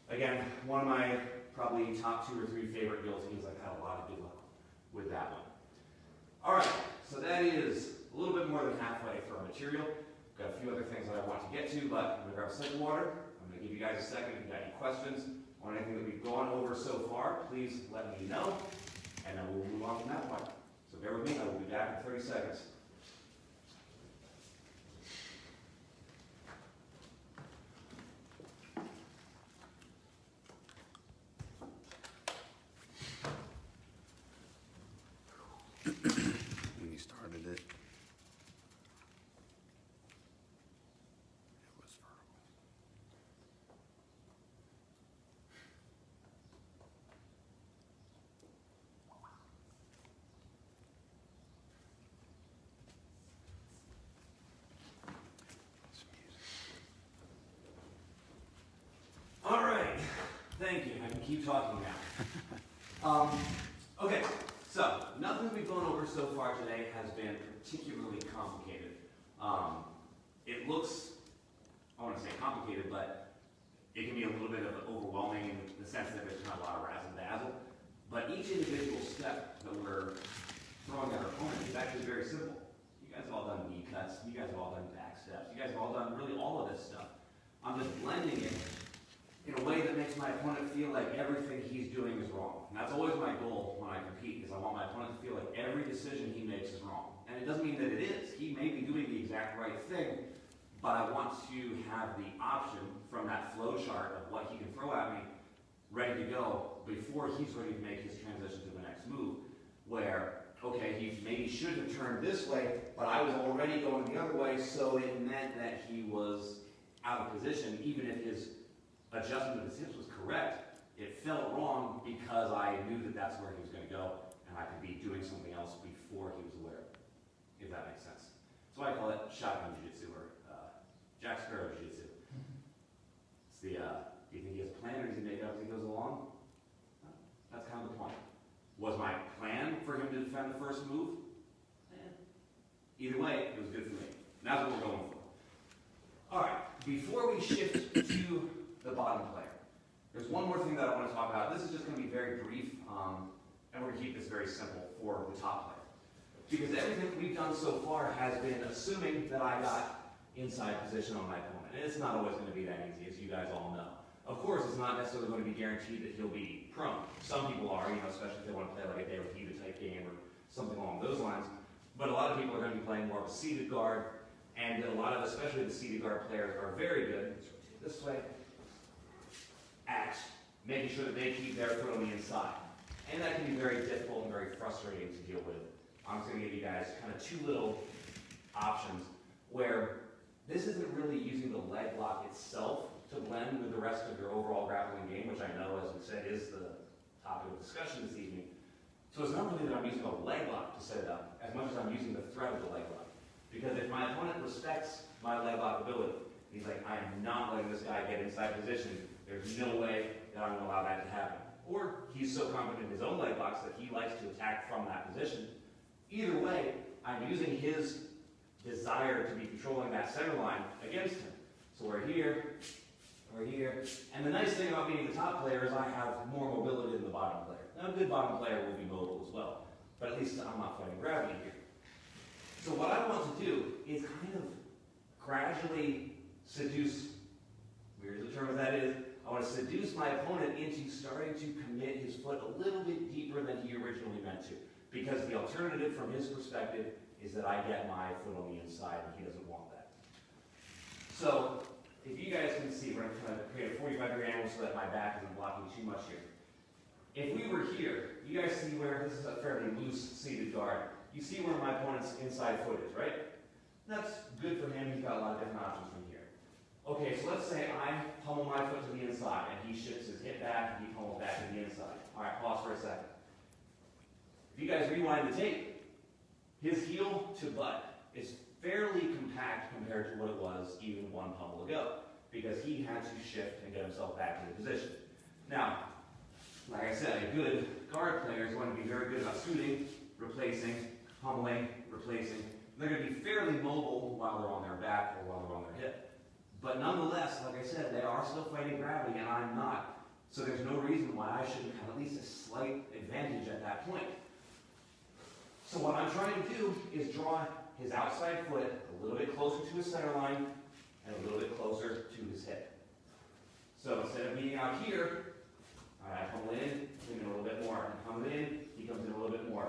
Again, one of my probably top 2 or 3 favorite guillotines. I've had a lot of good luck with that one. All right, so that is a little bit more than halfway through our material. Got a few other things that I want to get to, but I'm gonna grab a sip of water. I'm gonna give you guys a second if you've got any questions on anything that we've gone over so far. Please let me know, and then we'll move on from that point. So bear with me, I will be back in 30 seconds. When you started it, it was vertical. It's music. All right, thank you. I can keep talking now. Okay, so nothing we've gone over so far today has been particularly complicated. It looks, I want to say complicated, but it can be a little bit of overwhelming in the sense that there's not a lot of razzle dazzle. But each individual step that we're throwing at our opponent is actually very simple. You guys have all done knee cuts, you guys have all done back steps, you guys have all done really all of this stuff. I'm just blending it in a way that makes my opponent feel like everything he's doing is wrong. And that's always my goal when I compete, is I want my opponent to feel like every decision he makes is wrong. And it doesn't mean that it is. He may be doing the exact right thing, but I want to have the option from that flow chart of what he can throw at me ready to go before he's ready to make his transition to the next move. Where, okay, he maybe should have turned this way, but I was already going the other way, so it meant that he was out of position, even if his adjustment of his hips was correct. It felt wrong because I knew that that's where he was going to go, and I could be doing something else before he was aware, if that makes sense. So I call it shotgun jiu-jitsu, or Jack Sparrow jiu-jitsu. It's the, do you think he has a plan, or does he make it up as he goes along? That's kind of the point. Was my plan for him to defend the first move? Either way, it was good for me. And that's what we're going for. All right, before we shift to the bottom player, there's one more thing that I want to talk about. This is just going to be very brief, and we're going to keep this very simple for the top player. Because everything we've done so far has been assuming that I got inside position on my opponent. And it's not always going to be that easy, as you guys all know. Of course, it's not necessarily going to be guaranteed that he'll be prone. Some people are, especially if they want to play like a David Heva type game or something along those lines. But a lot of people are going to be playing more of a seated guard, and a lot of, especially the seated guard players, are very good, this way, at making sure that they keep their foot on the inside. And that can be very difficult and very frustrating to deal with. I'm just going to give you guys kind of 2 little options where this isn't really using the leg lock itself to blend with the rest of your overall grappling game, which I know, as we said, is the topic of discussion this evening. So it's not really that I'm using a leg lock to set it up, as much as I'm using the threat of the leg lock. Because if my opponent respects my leg lock ability, he's like, I am not letting this guy get inside position, there's no way that I'm going to allow that to happen. Or he's so confident in his own leg locks that he likes to attack from that position. Either way, I'm using his desire to be controlling that center line against him. So we're here, and the nice thing about being the top player is I have more mobility than the bottom player. Now, a good bottom player will be mobile as well, but at least I'm not fighting gravity here. So what I want to do is kind of gradually seduce, weird as the term as that is, I want to seduce my opponent into starting to commit his foot a little bit deeper than he originally meant to. Because the alternative from his perspective is that I get my foot on the inside, and he doesn't want that. So, if you guys can see, we're going to kind of create a 45-degree angle so that my back isn't blocking too much here. If we were here, you guys see where this is a fairly loose seated guard. You see where my opponent's inside foot is, right? That's good for him. He's got a lot of different options from here. Okay, so let's say I pummel my foot to the inside, and he shifts his hip back, and he pummels back to the inside. All right, pause for a second. If you guys rewind the tape, his heel to butt is fairly compact compared to what it was even one pummel ago, because he had to shift and get himself back into position. Now, like I said, a good guard player is going to be very good about scooting, replacing, pummeling, replacing. They're going to be fairly mobile while they're on their back or while they're on their hip. But nonetheless, like I said, they are still fighting gravity, and I'm not. So there's no reason why I shouldn't have at least a slight advantage at that point. So what I'm trying to do is draw his outside foot a little bit closer to his center line and a little bit closer to his hip. So instead of being out here, I pummel in a little bit more, and come in, he comes in a little bit more.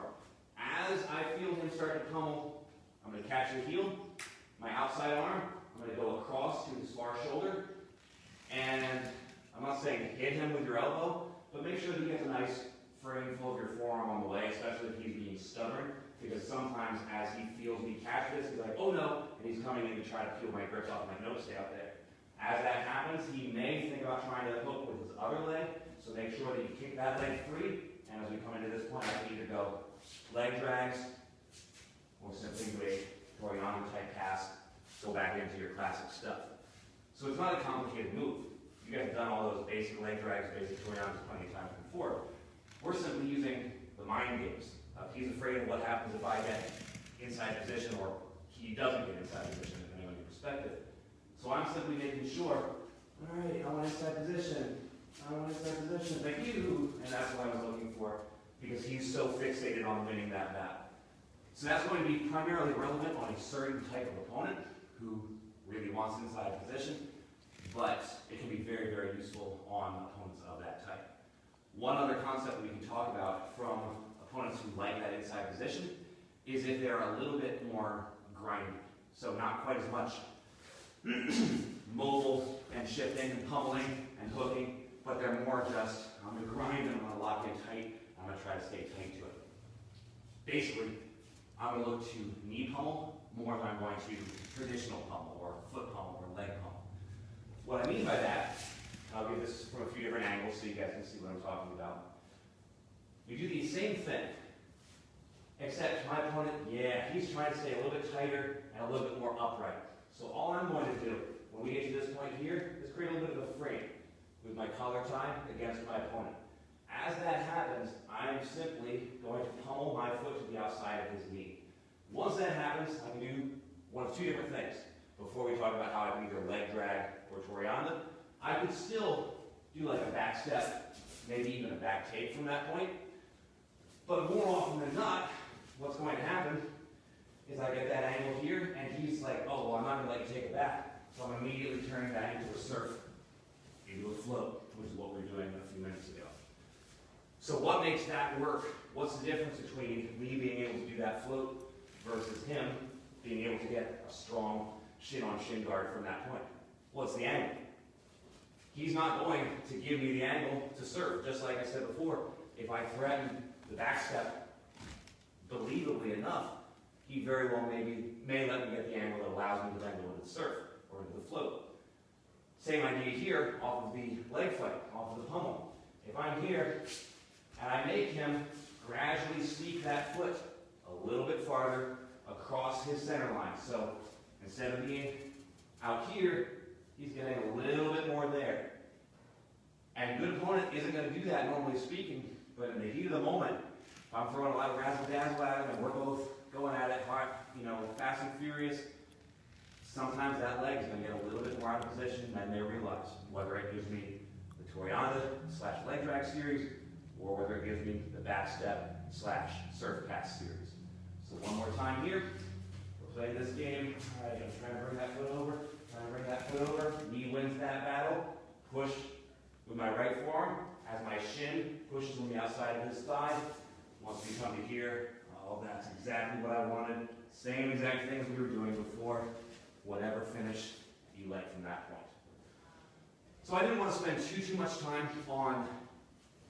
As I feel him start to pummel, I'm going to catch the heel, my outside arm, I'm going to go across to his far shoulder, and I'm not saying hit him with your elbow, but make sure that he gets a nice frame full of your forearm on the way, especially if he's being stubborn, because sometimes as he feels me catch this, he's like, oh no, and he's coming in to try to peel my grips off, my note stay out there. As that happens, he may think about trying to hook with his other leg, so make sure that you kick that leg free, and as we come into this point, I can either go leg drags, or simply do a Toriano type pass, go back into your classic stuff. So it's not a complicated move. You guys have done all those basic leg drags, basic Torianos plenty of times before. We're simply using the mind games. He's afraid of what happens if I get inside position, or he doesn't get inside position, depending on your perspective. So I'm simply making sure, all right, I want inside position. I want inside position. Thank you. And that's what I was looking for, because he's so fixated on winning that battle. So that's going to be primarily relevant on a certain type of opponent who really wants inside position, but it can be very, very useful on opponents of that type. One other concept that we can talk about from opponents who like that inside position is if they're a little bit more grindy. So not quite as much mobile and shifting and pummeling and hooking, but they're more just, I'm going to grind and I'm going to lock in tight, I'm going to try to stay tight to it. Basically, I'm going to look to knee pummel more than I'm going to traditional pummel or foot pummel or leg pummel. What I mean by that, I'll give this from a few different angles so you guys can see what I'm talking about. We do the same thing, except my opponent, yeah, he's trying to stay a little bit tighter and a little bit more upright. So all I'm going to do, when we get to this point here, is create a little bit of a frame with my collar tied against my opponent. As that happens, I'm simply going to pummel my foot to the outside of his knee. Once that happens, I can do one of two different things. Before we talk about how I can either leg drag or Toriana, I could still do like a back step, maybe even a back take from that point. But more often than not, what's going to happen is I get that angle here, and he's like, oh, well, I'm not going to let you take it back. So I'm immediately turning that into a surf, into a float, which is what we were doing a few minutes ago. So what makes that work? What's the difference between me being able to do that float versus him being able to get a strong shin-on-shin guard from that point? Well, it's the angle. He's not going to give me the angle to serve. Just like I said before, if I threaten the back step believably enough, he very well may let me get the angle that allows me to then go into the surf or into the float. Same idea here off of the leg fight, off of the pummel. If I'm here and I make him gradually sneak that foot a little bit farther across his center line. So instead of being out here, he's getting a little bit more there. And a good opponent isn't going to do that normally speaking, but in the heat of the moment, if I'm throwing a lot of razzle-dazzle at him and we're both going at it hard, fast and furious, sometimes that leg is going to get a little bit more out of position than they realize, whether it gives me the Toriana / leg drag series, or whether it gives me the back step / surf pass series. So one more time here, we're playing this game. All right, I'm trying to bring that foot over, knee wins that battle, push with my right forearm as my shin pushes on the outside of his thigh. Once we come to here, oh, that's exactly what I wanted. Same exact things we were doing before, whatever finish you like from that point. So I didn't want to spend too much time on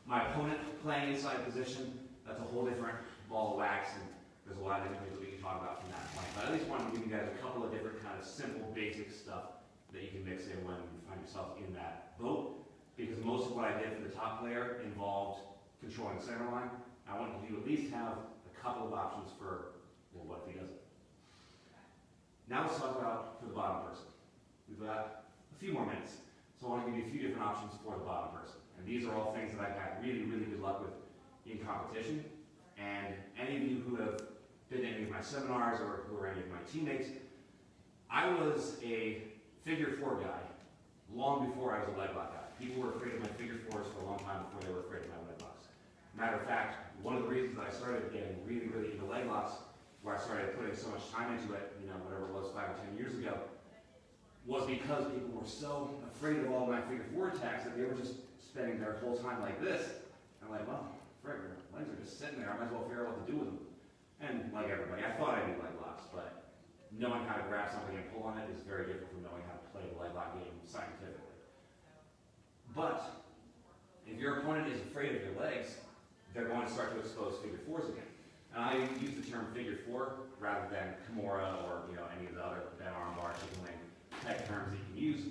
my opponent playing inside position. That's a whole different ball of wax, and there's a lot of different things that we can talk about from that point. But I at least wanted to give you guys a couple of different kind of simple, basic stuff that you can mix in when you find yourself in that boat, because most of what I did for the top player involved controlling the center line. I wanted you to at least have a couple of options for, well, what if he doesn't? Now let's talk about for the bottom person. We've got a few more minutes, so I want to give you a few different options for the bottom person. And these are all things that I've had really, really good luck with in competition. And any of you who have been in any of my seminars or who are any of my teammates, I was a figure four guy long before I was a leg lock guy. People were afraid of my figure fours for a long time before they were afraid of my leg locks. Matter of fact, one of the reasons that I started getting really, really into leg locks, where I started putting so much time into it, whatever it was 5 or 10 years ago, was because people were so afraid of all my figure four attacks that they were just spending their whole time like this. I'm like, well, frig, my legs are just sitting there. I might as well figure out what to do with them. And like everybody, I thought I knew leg locks, but knowing how to grab something and pull on it is very different from knowing how to play the leg lock game scientifically. But if your opponent is afraid of your legs, they're going to start to expose figure fours again. And I use the term figure four rather than Kimura or any of the other Ben armbar, chicken wing type terms that you can use,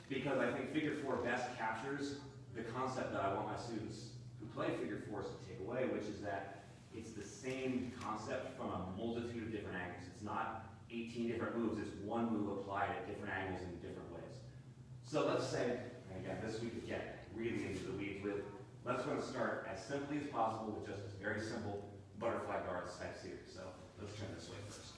because I think figure four best captures the concept that I want my students who play figure fours to take away, which is that it's the same concept from a multitude of different angles. It's not 18 different moves, it's one move applied at different angles in different ways. So let's say, and again, this we could get really into the weeds with, let's going to start as simply as possible with just this very simple butterfly guards type series. So let's turn this way first.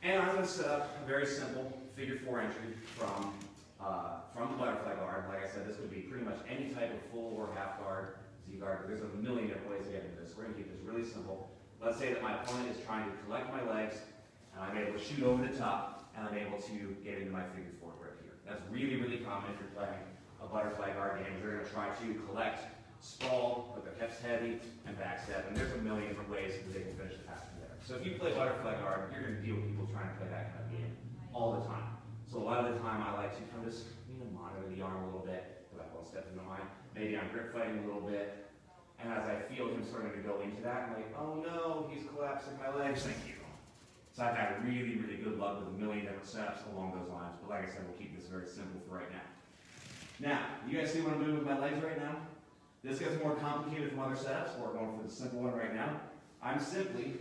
And I'm going to set up a very simple figure four entry from the butterfly guard. Like I said, this could be pretty much any type of full or half guard, Z guard. There's a million different ways to get into this. We're going to keep this really simple. Let's say that my opponent is trying to collect my legs, and I'm able to shoot over the top, and I'm able to get into my figure four grip here. That's really, really common if you're playing a butterfly guard game. They're going to try to collect, stall, put their hips heavy, and backstep. And there's a million different ways that they can finish the pass from there. So if you play butterfly guard, you're going to deal with people trying to play that kind of game all the time. So a lot of the time I like to kind of just monitor the arm a little bit, if I won't step into mine. Maybe I'm grip fighting a little bit. And as I feel him starting to go into that, I'm like, oh no, he's collapsing my legs. Thank you. So I've had really, really good luck with a million different setups along those lines. But like I said, we'll keep this very simple for right now. Now, you guys see what I'm doing with my legs right now? This gets more complicated from other setups. We're going for the simple one right now. I'm simply,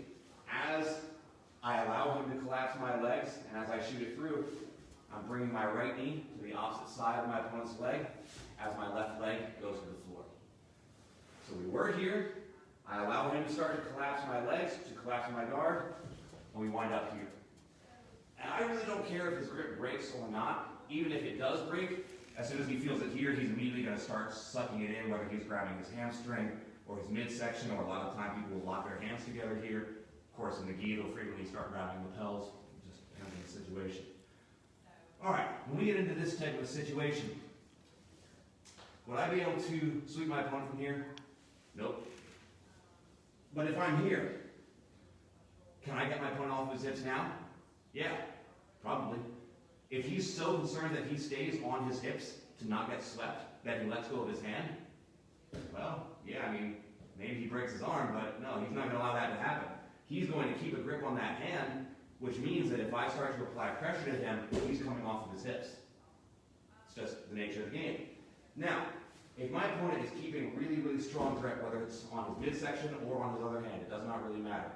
as I allow him to collapse my legs, and as I shoot it through, I'm bringing my right knee to the opposite side of my opponent's leg as my left leg goes to the floor. So we were here. I allow him to start to collapse my legs, to collapse my guard, and we wind up here. And I really don't care if his grip breaks or not. Even if it does break, as soon as he feels it here, he's immediately going to start sucking it in, whether he's grabbing his hamstring or his midsection, or a lot of the time people will lock their hands together here. Of course, in the gi, they'll frequently start grabbing lapels, just depending on the situation. All right, when we get into this type of a situation, would I be able to sweep my opponent from here? Nope. But if I'm here, can I get my opponent off his hips now? Yeah, probably. If he's so concerned that he stays on his hips to not get swept, that he lets go of his hand, well, yeah, I mean, maybe he breaks his arm, but no, he's not going to allow that to happen. He's going to keep a grip on that hand, which means that if I start to apply pressure to him, he's coming off of his hips. It's just the nature of the game. Now, if my opponent is keeping really, really strong grip, whether it's on his midsection or on his other hand, it does not really matter.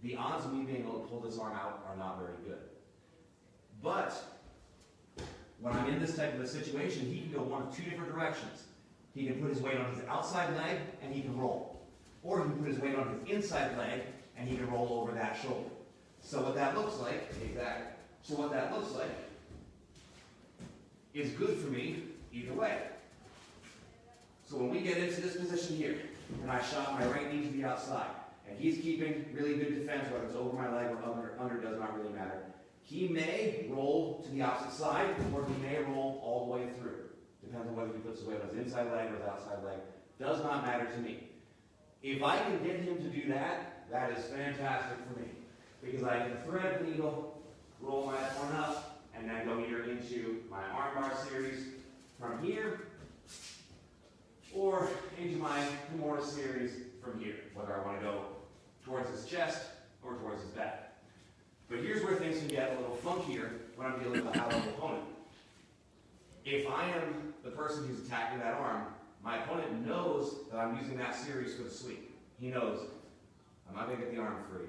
The odds of me being able to pull this arm out are not very good. But when I'm in this type of a situation, he can go one of two different directions. He can put his weight on his outside leg and he can roll. Or he can put his weight on his inside leg and he can roll over that shoulder. So what that looks like, is good for me either way. So when we get into this position here, and I shot my right knee to the outside, and he's keeping really good defense, whether it's over my leg or under does not really matter. He may roll to the opposite side, or he may roll all the way through. Depends on whether he puts his weight on his inside leg or his outside leg. Does not matter to me. If I can get him to do that, that is fantastic for me. because I can thread the needle, roll my opponent up, and then go either into my armbar series from here, or into my Kimura series from here, whether I want to go towards his chest or towards his back. But here's where things can get a little funkier when I'm dealing with a high-level opponent. If I am the person who's attacking that arm, my opponent knows that I'm using that series for the sweep. He knows I'm not going to get the arm free.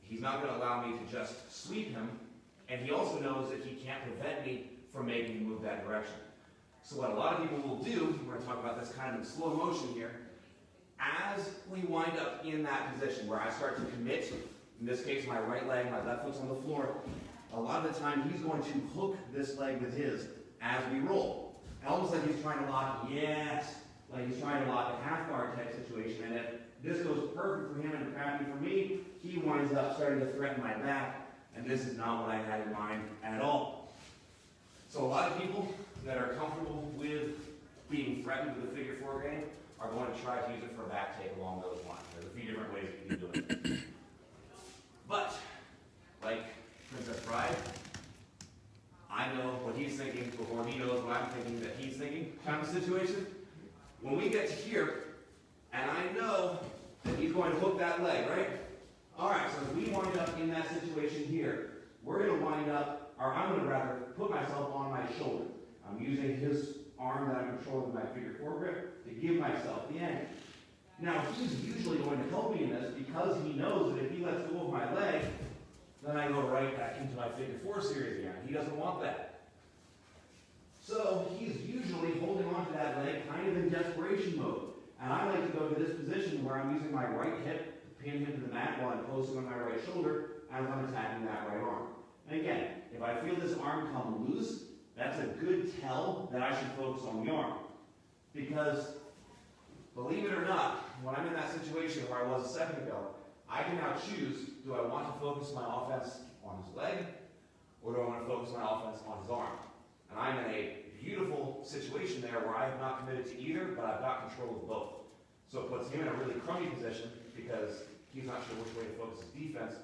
He's not going to allow me to just sweep him, and he also knows that he can't prevent me from making him move that direction. So what a lot of people will do, we're going to talk about this kind of in slow motion here, as we wind up in that position where I start to commit, in this case my right leg, my left foot's on the floor, a lot of the time he's going to hook this leg with his as we roll. Almost like he's trying to lock, yes, like he's trying to lock a half guard type situation, and if this goes perfect for him and crappy for me, he winds up starting to threaten my back, and this is not what I had in mind at all. So a lot of people that are comfortable with being threatened with a figure four game are going to try to use it for a back take along those lines. There's a few different ways you can do it. But, like Princess Bride, I know what he's thinking before he knows what I'm thinking that he's thinking kind of situation. When we get to here, and I know that he's going to hook that leg, right? All right, so if we wind up in that situation here, we're going to wind up, or I'm going to rather put myself on my shoulder. I'm using his arm that I'm controlling with my figure four grip to give myself the angle. Now, he's usually going to help me in this because he knows that if he lets go of my leg, then I go right back into my figure four series again. He doesn't want that. So he's usually holding on to that leg kind of in desperation mode. And I like to go to this position where I'm using my right hip to pin him to the mat while I'm posting on my right shoulder as I'm attacking that right arm. And again, if I feel this arm come loose, that's a good tell that I should focus on the arm. Because, believe it or not, when I'm in that situation where I was a second ago, I can now choose, do I want to focus my offense on his leg, or do I want to focus my offense on his arm? And I'm in a beautiful situation there where I have not committed to either, but I've got control of both. So it puts him in a really crummy position because he's not sure which way to focus his defense,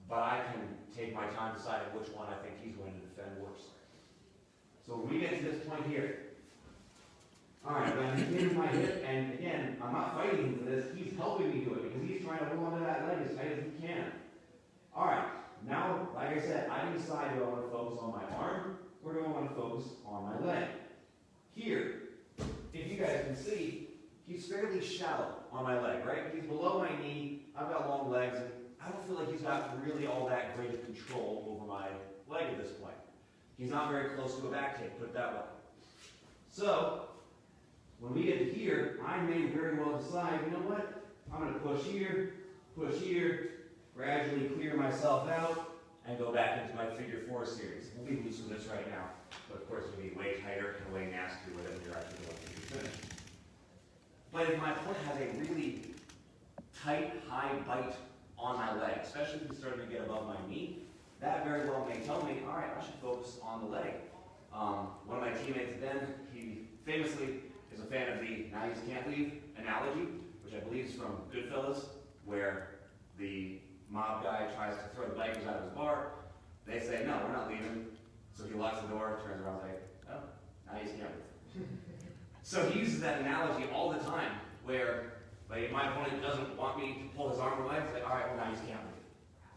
but I can take my time deciding which one I think he's going to defend worse. So when we get to this point here, all right, I'm hitting my hip, and again, I'm not fighting him for this. He's helping me do it because he's trying to hold onto that leg as tight as he can. All right, now, like I said, I can decide do I want to focus on my arm or do I want to focus on my leg. Here, if you guys can see, he's fairly shallow on my leg, right? He's below my knee. I've got long legs, and I don't feel like he's got really all that great of control over my leg at this point. He's not very close to a back take, put it that way. So, when we get to here, I may very well decide, you know what? I'm going to push here, gradually clear myself out, and go back into my figure four series. We'll be loose with this right now, but of course it'll be way tighter and way nastier whatever direction you want to be finished. But if my opponent has a really tight, high bite on my leg, especially if he's starting to get above my knee, that very well may tell me, all right, I should focus on the leg. One of my teammates then, he famously is a fan of the now you can't leave analogy, which I believe is from Goodfellas, where the mob guy tries to throw the bikers out of his bar. They say, no, we're not leaving. So he locks the door, turns around, like, oh, now you can't leave. So he uses that analogy all the time, where like, if my opponent doesn't want me to pull his arm or leg, it's like, all right, well, now you can't leave.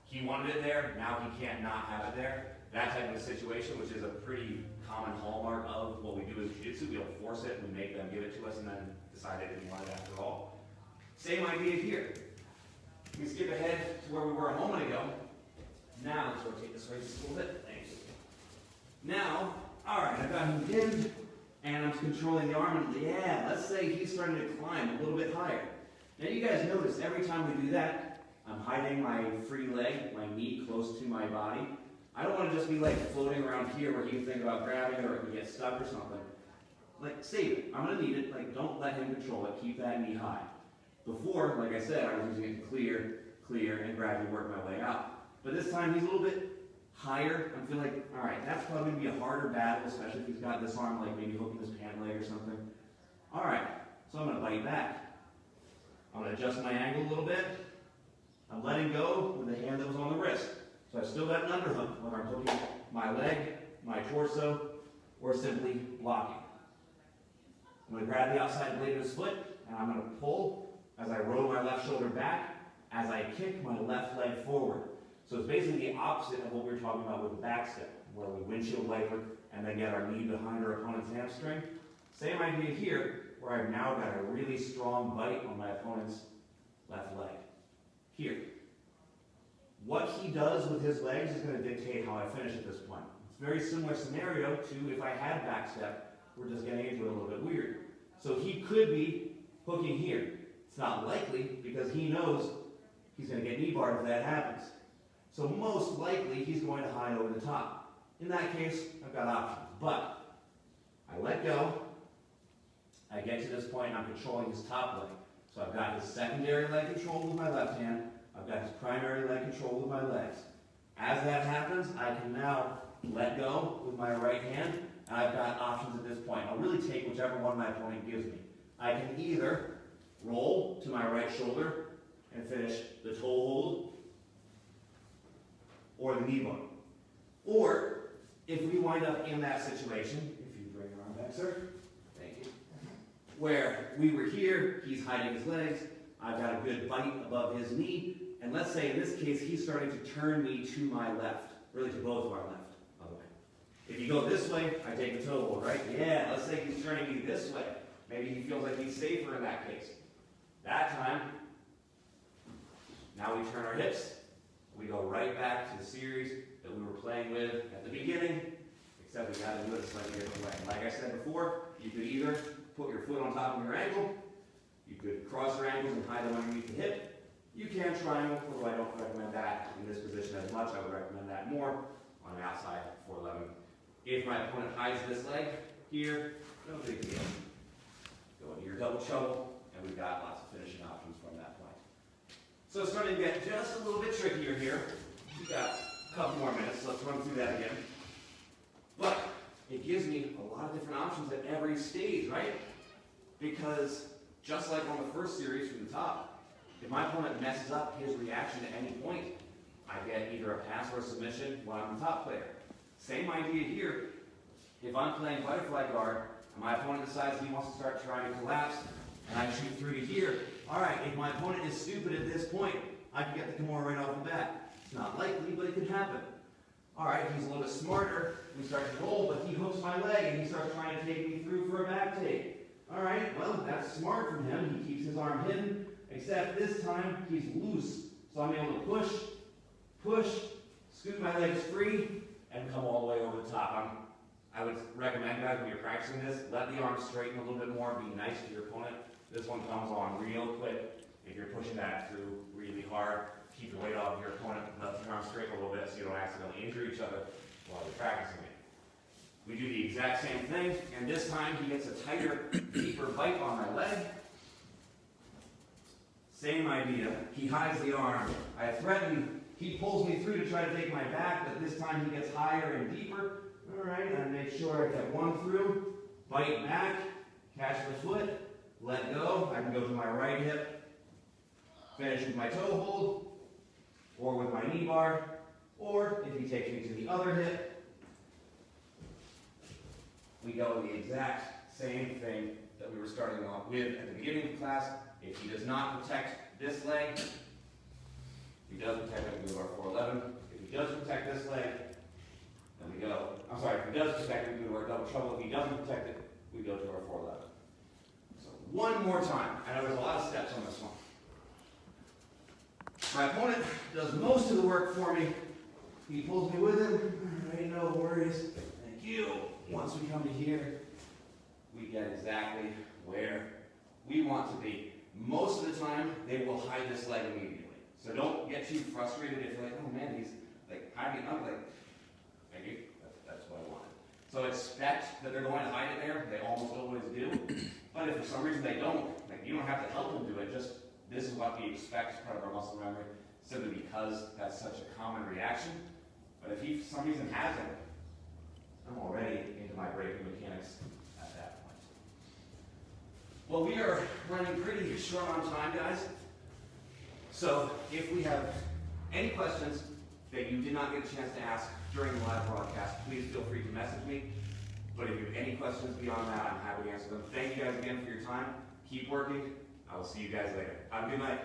He wanted it there, now he can't not have it there. That type of a situation, which is a pretty common hallmark of what we do as jiu-jitsu. We don't force it, we make them give it to us and then decide they didn't want it after all. Same idea here. We skip ahead to where we were a moment ago. Now, let's rotate this way just a little bit. Thank you. Now, all right, I've got him pinned, and I'm controlling the arm. And yeah, let's say he's starting to climb a little bit higher. Now, you guys notice every time we do that, I'm hiding my free leg, my knee close to my body. I don't want to just be like floating around here where you think about grabbing it or it can get stuck or something. Like, save it. I'm going to need it. Like, don't let him control it. Keep that knee high. Before, like I said, I was using it to clear, and gradually work my way out. But this time he's a little bit higher. I feel like, all right, that's probably going to be a harder battle, especially if he's got this arm like maybe hooking his pant leg or something. All right, so I'm going to bite back. I'm going to adjust my angle a little bit. I'm letting go with the hand that was on the wrist. So I've still got an underhook, whether I'm hooking my leg, my torso, or simply blocking. I'm going to grab the outside blade of his foot, and I'm going to pull as I roll my left shoulder back, as I kick my left leg forward. So it's basically the opposite of what we were talking about with the back step, where we windshield wiper and then get our knee behind our opponent's hamstring. Same idea here, where I've now got a really strong bite on my opponent's left leg. Here. What he does with his legs is going to dictate how I finish at this point. It's a very similar scenario to if I had back step. We're just getting into it a little bit weird. So he could be hooking here. It's not likely because he knows he's going to get knee barred if that happens. So most likely he's going to hide over the top. In that case, I've got options. But I let go. I get to this point and I'm controlling his top leg. So I've got his secondary leg controlled with my left hand. I've got his primary leg controlled with my legs. As that happens, I can now let go with my right hand, and I've got options at this point. I'll really take whichever one my opponent gives me. I can either roll to my right shoulder and finish the toe hold or the knee bar. Or, if we wind up in that situation, if you bring your arm back, sir, thank you, where we were here, he's hiding his legs, I've got a good bite above his knee, and let's say in this case he's starting to turn me to my left, really to both of our left, by the way. If you go this way, I take the toe hold, right? Yeah, let's say he's turning me this way. Maybe he feels like he's safer in that case. That time, now we turn our hips, we go right back to the series that we were playing with at the beginning, except we got to do it a slightly different way. Like I said before, you could either put your foot on top of your ankle, you could cross your ankles and hide them underneath the hip. You can triangle, although I don't recommend that in this position as much. I would recommend that more on the outside 411. If my opponent hides this leg here, no big deal. Go into your double shovel, and we've got lots of finishing options from that point. So it's starting to get just a little bit trickier here. We've got a couple more minutes, so let's run through that again. But it gives me a lot of different options at every stage, right? Because just like on the first series from the top, if my opponent messes up his reaction at any point, I get either a pass or a submission when I'm the top player. Same idea here. If I'm playing butterfly guard, and my opponent decides he wants to start trying to collapse, and I shoot through to here, all right, if my opponent is stupid at this point, I can get the Kimura right off the bat. It's not likely, but it could happen. All right, he's a little bit smarter. We start to roll, but he hooks my leg, and he starts trying to take me through for a back take. All right, well, that's smart from him. He keeps his arm hidden, except this time he's loose. So I'm able to push, scoot my legs free, and come all the way over the top. I would recommend, guys, when you're practicing this, let the arm straighten a little bit more, be nice to your opponent. This one comes on real quick. If you're pushing that through really hard, keep your weight off your opponent, let your arm straighten a little bit so you don't accidentally injure each other while you're practicing it. We do the exact same thing, and this time he gets a tighter, deeper bite on my leg. Same idea. He hides the arm. I threaten, he pulls me through to try to take my back, but this time he gets higher and deeper. All right, I make sure I get one through, bite back, catch the foot, let go. I can go to my right hip, finish with my toe hold, or with my knee bar, or if he takes me to the other hip, we go the exact same thing that we were starting off with at the beginning of class. If he does not protect this leg, if he does protect it, we go to our 411. If he does protect this leg, then we go. I'm sorry, if he does protect it, we go to our double trouble. If he doesn't protect it, we go to our 411. So one more time. I know there's a lot of steps on this one. My opponent does most of the work for me. He pulls me with him. All right, no worries. Thank you. Once we come to here, we get exactly where we want to be. Most of the time, they will hide this leg immediately. So don't get too frustrated if you're like, oh man, he's like hiding up. Like, thank you. That's what I wanted. So expect that they're going to hide it there. They almost always do. But if for some reason they don't, like you don't have to help them do it. Just this is what we expect as part of our muscle memory, simply because that's such a common reaction. But if he for some reason hasn't, I'm already into my breaking mechanics at that point. Well, we are running pretty short on time, guys. So if we have any questions that you did not get a chance to ask during the live broadcast, please feel free to message me. But if you have any questions beyond that, I'm happy to answer them. Thank you guys again for your time. Keep working. I will see you guys later. Have a good night.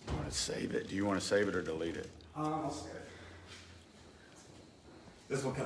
You want to save it? Do you want to save it or delete it? I'll save it. This one comes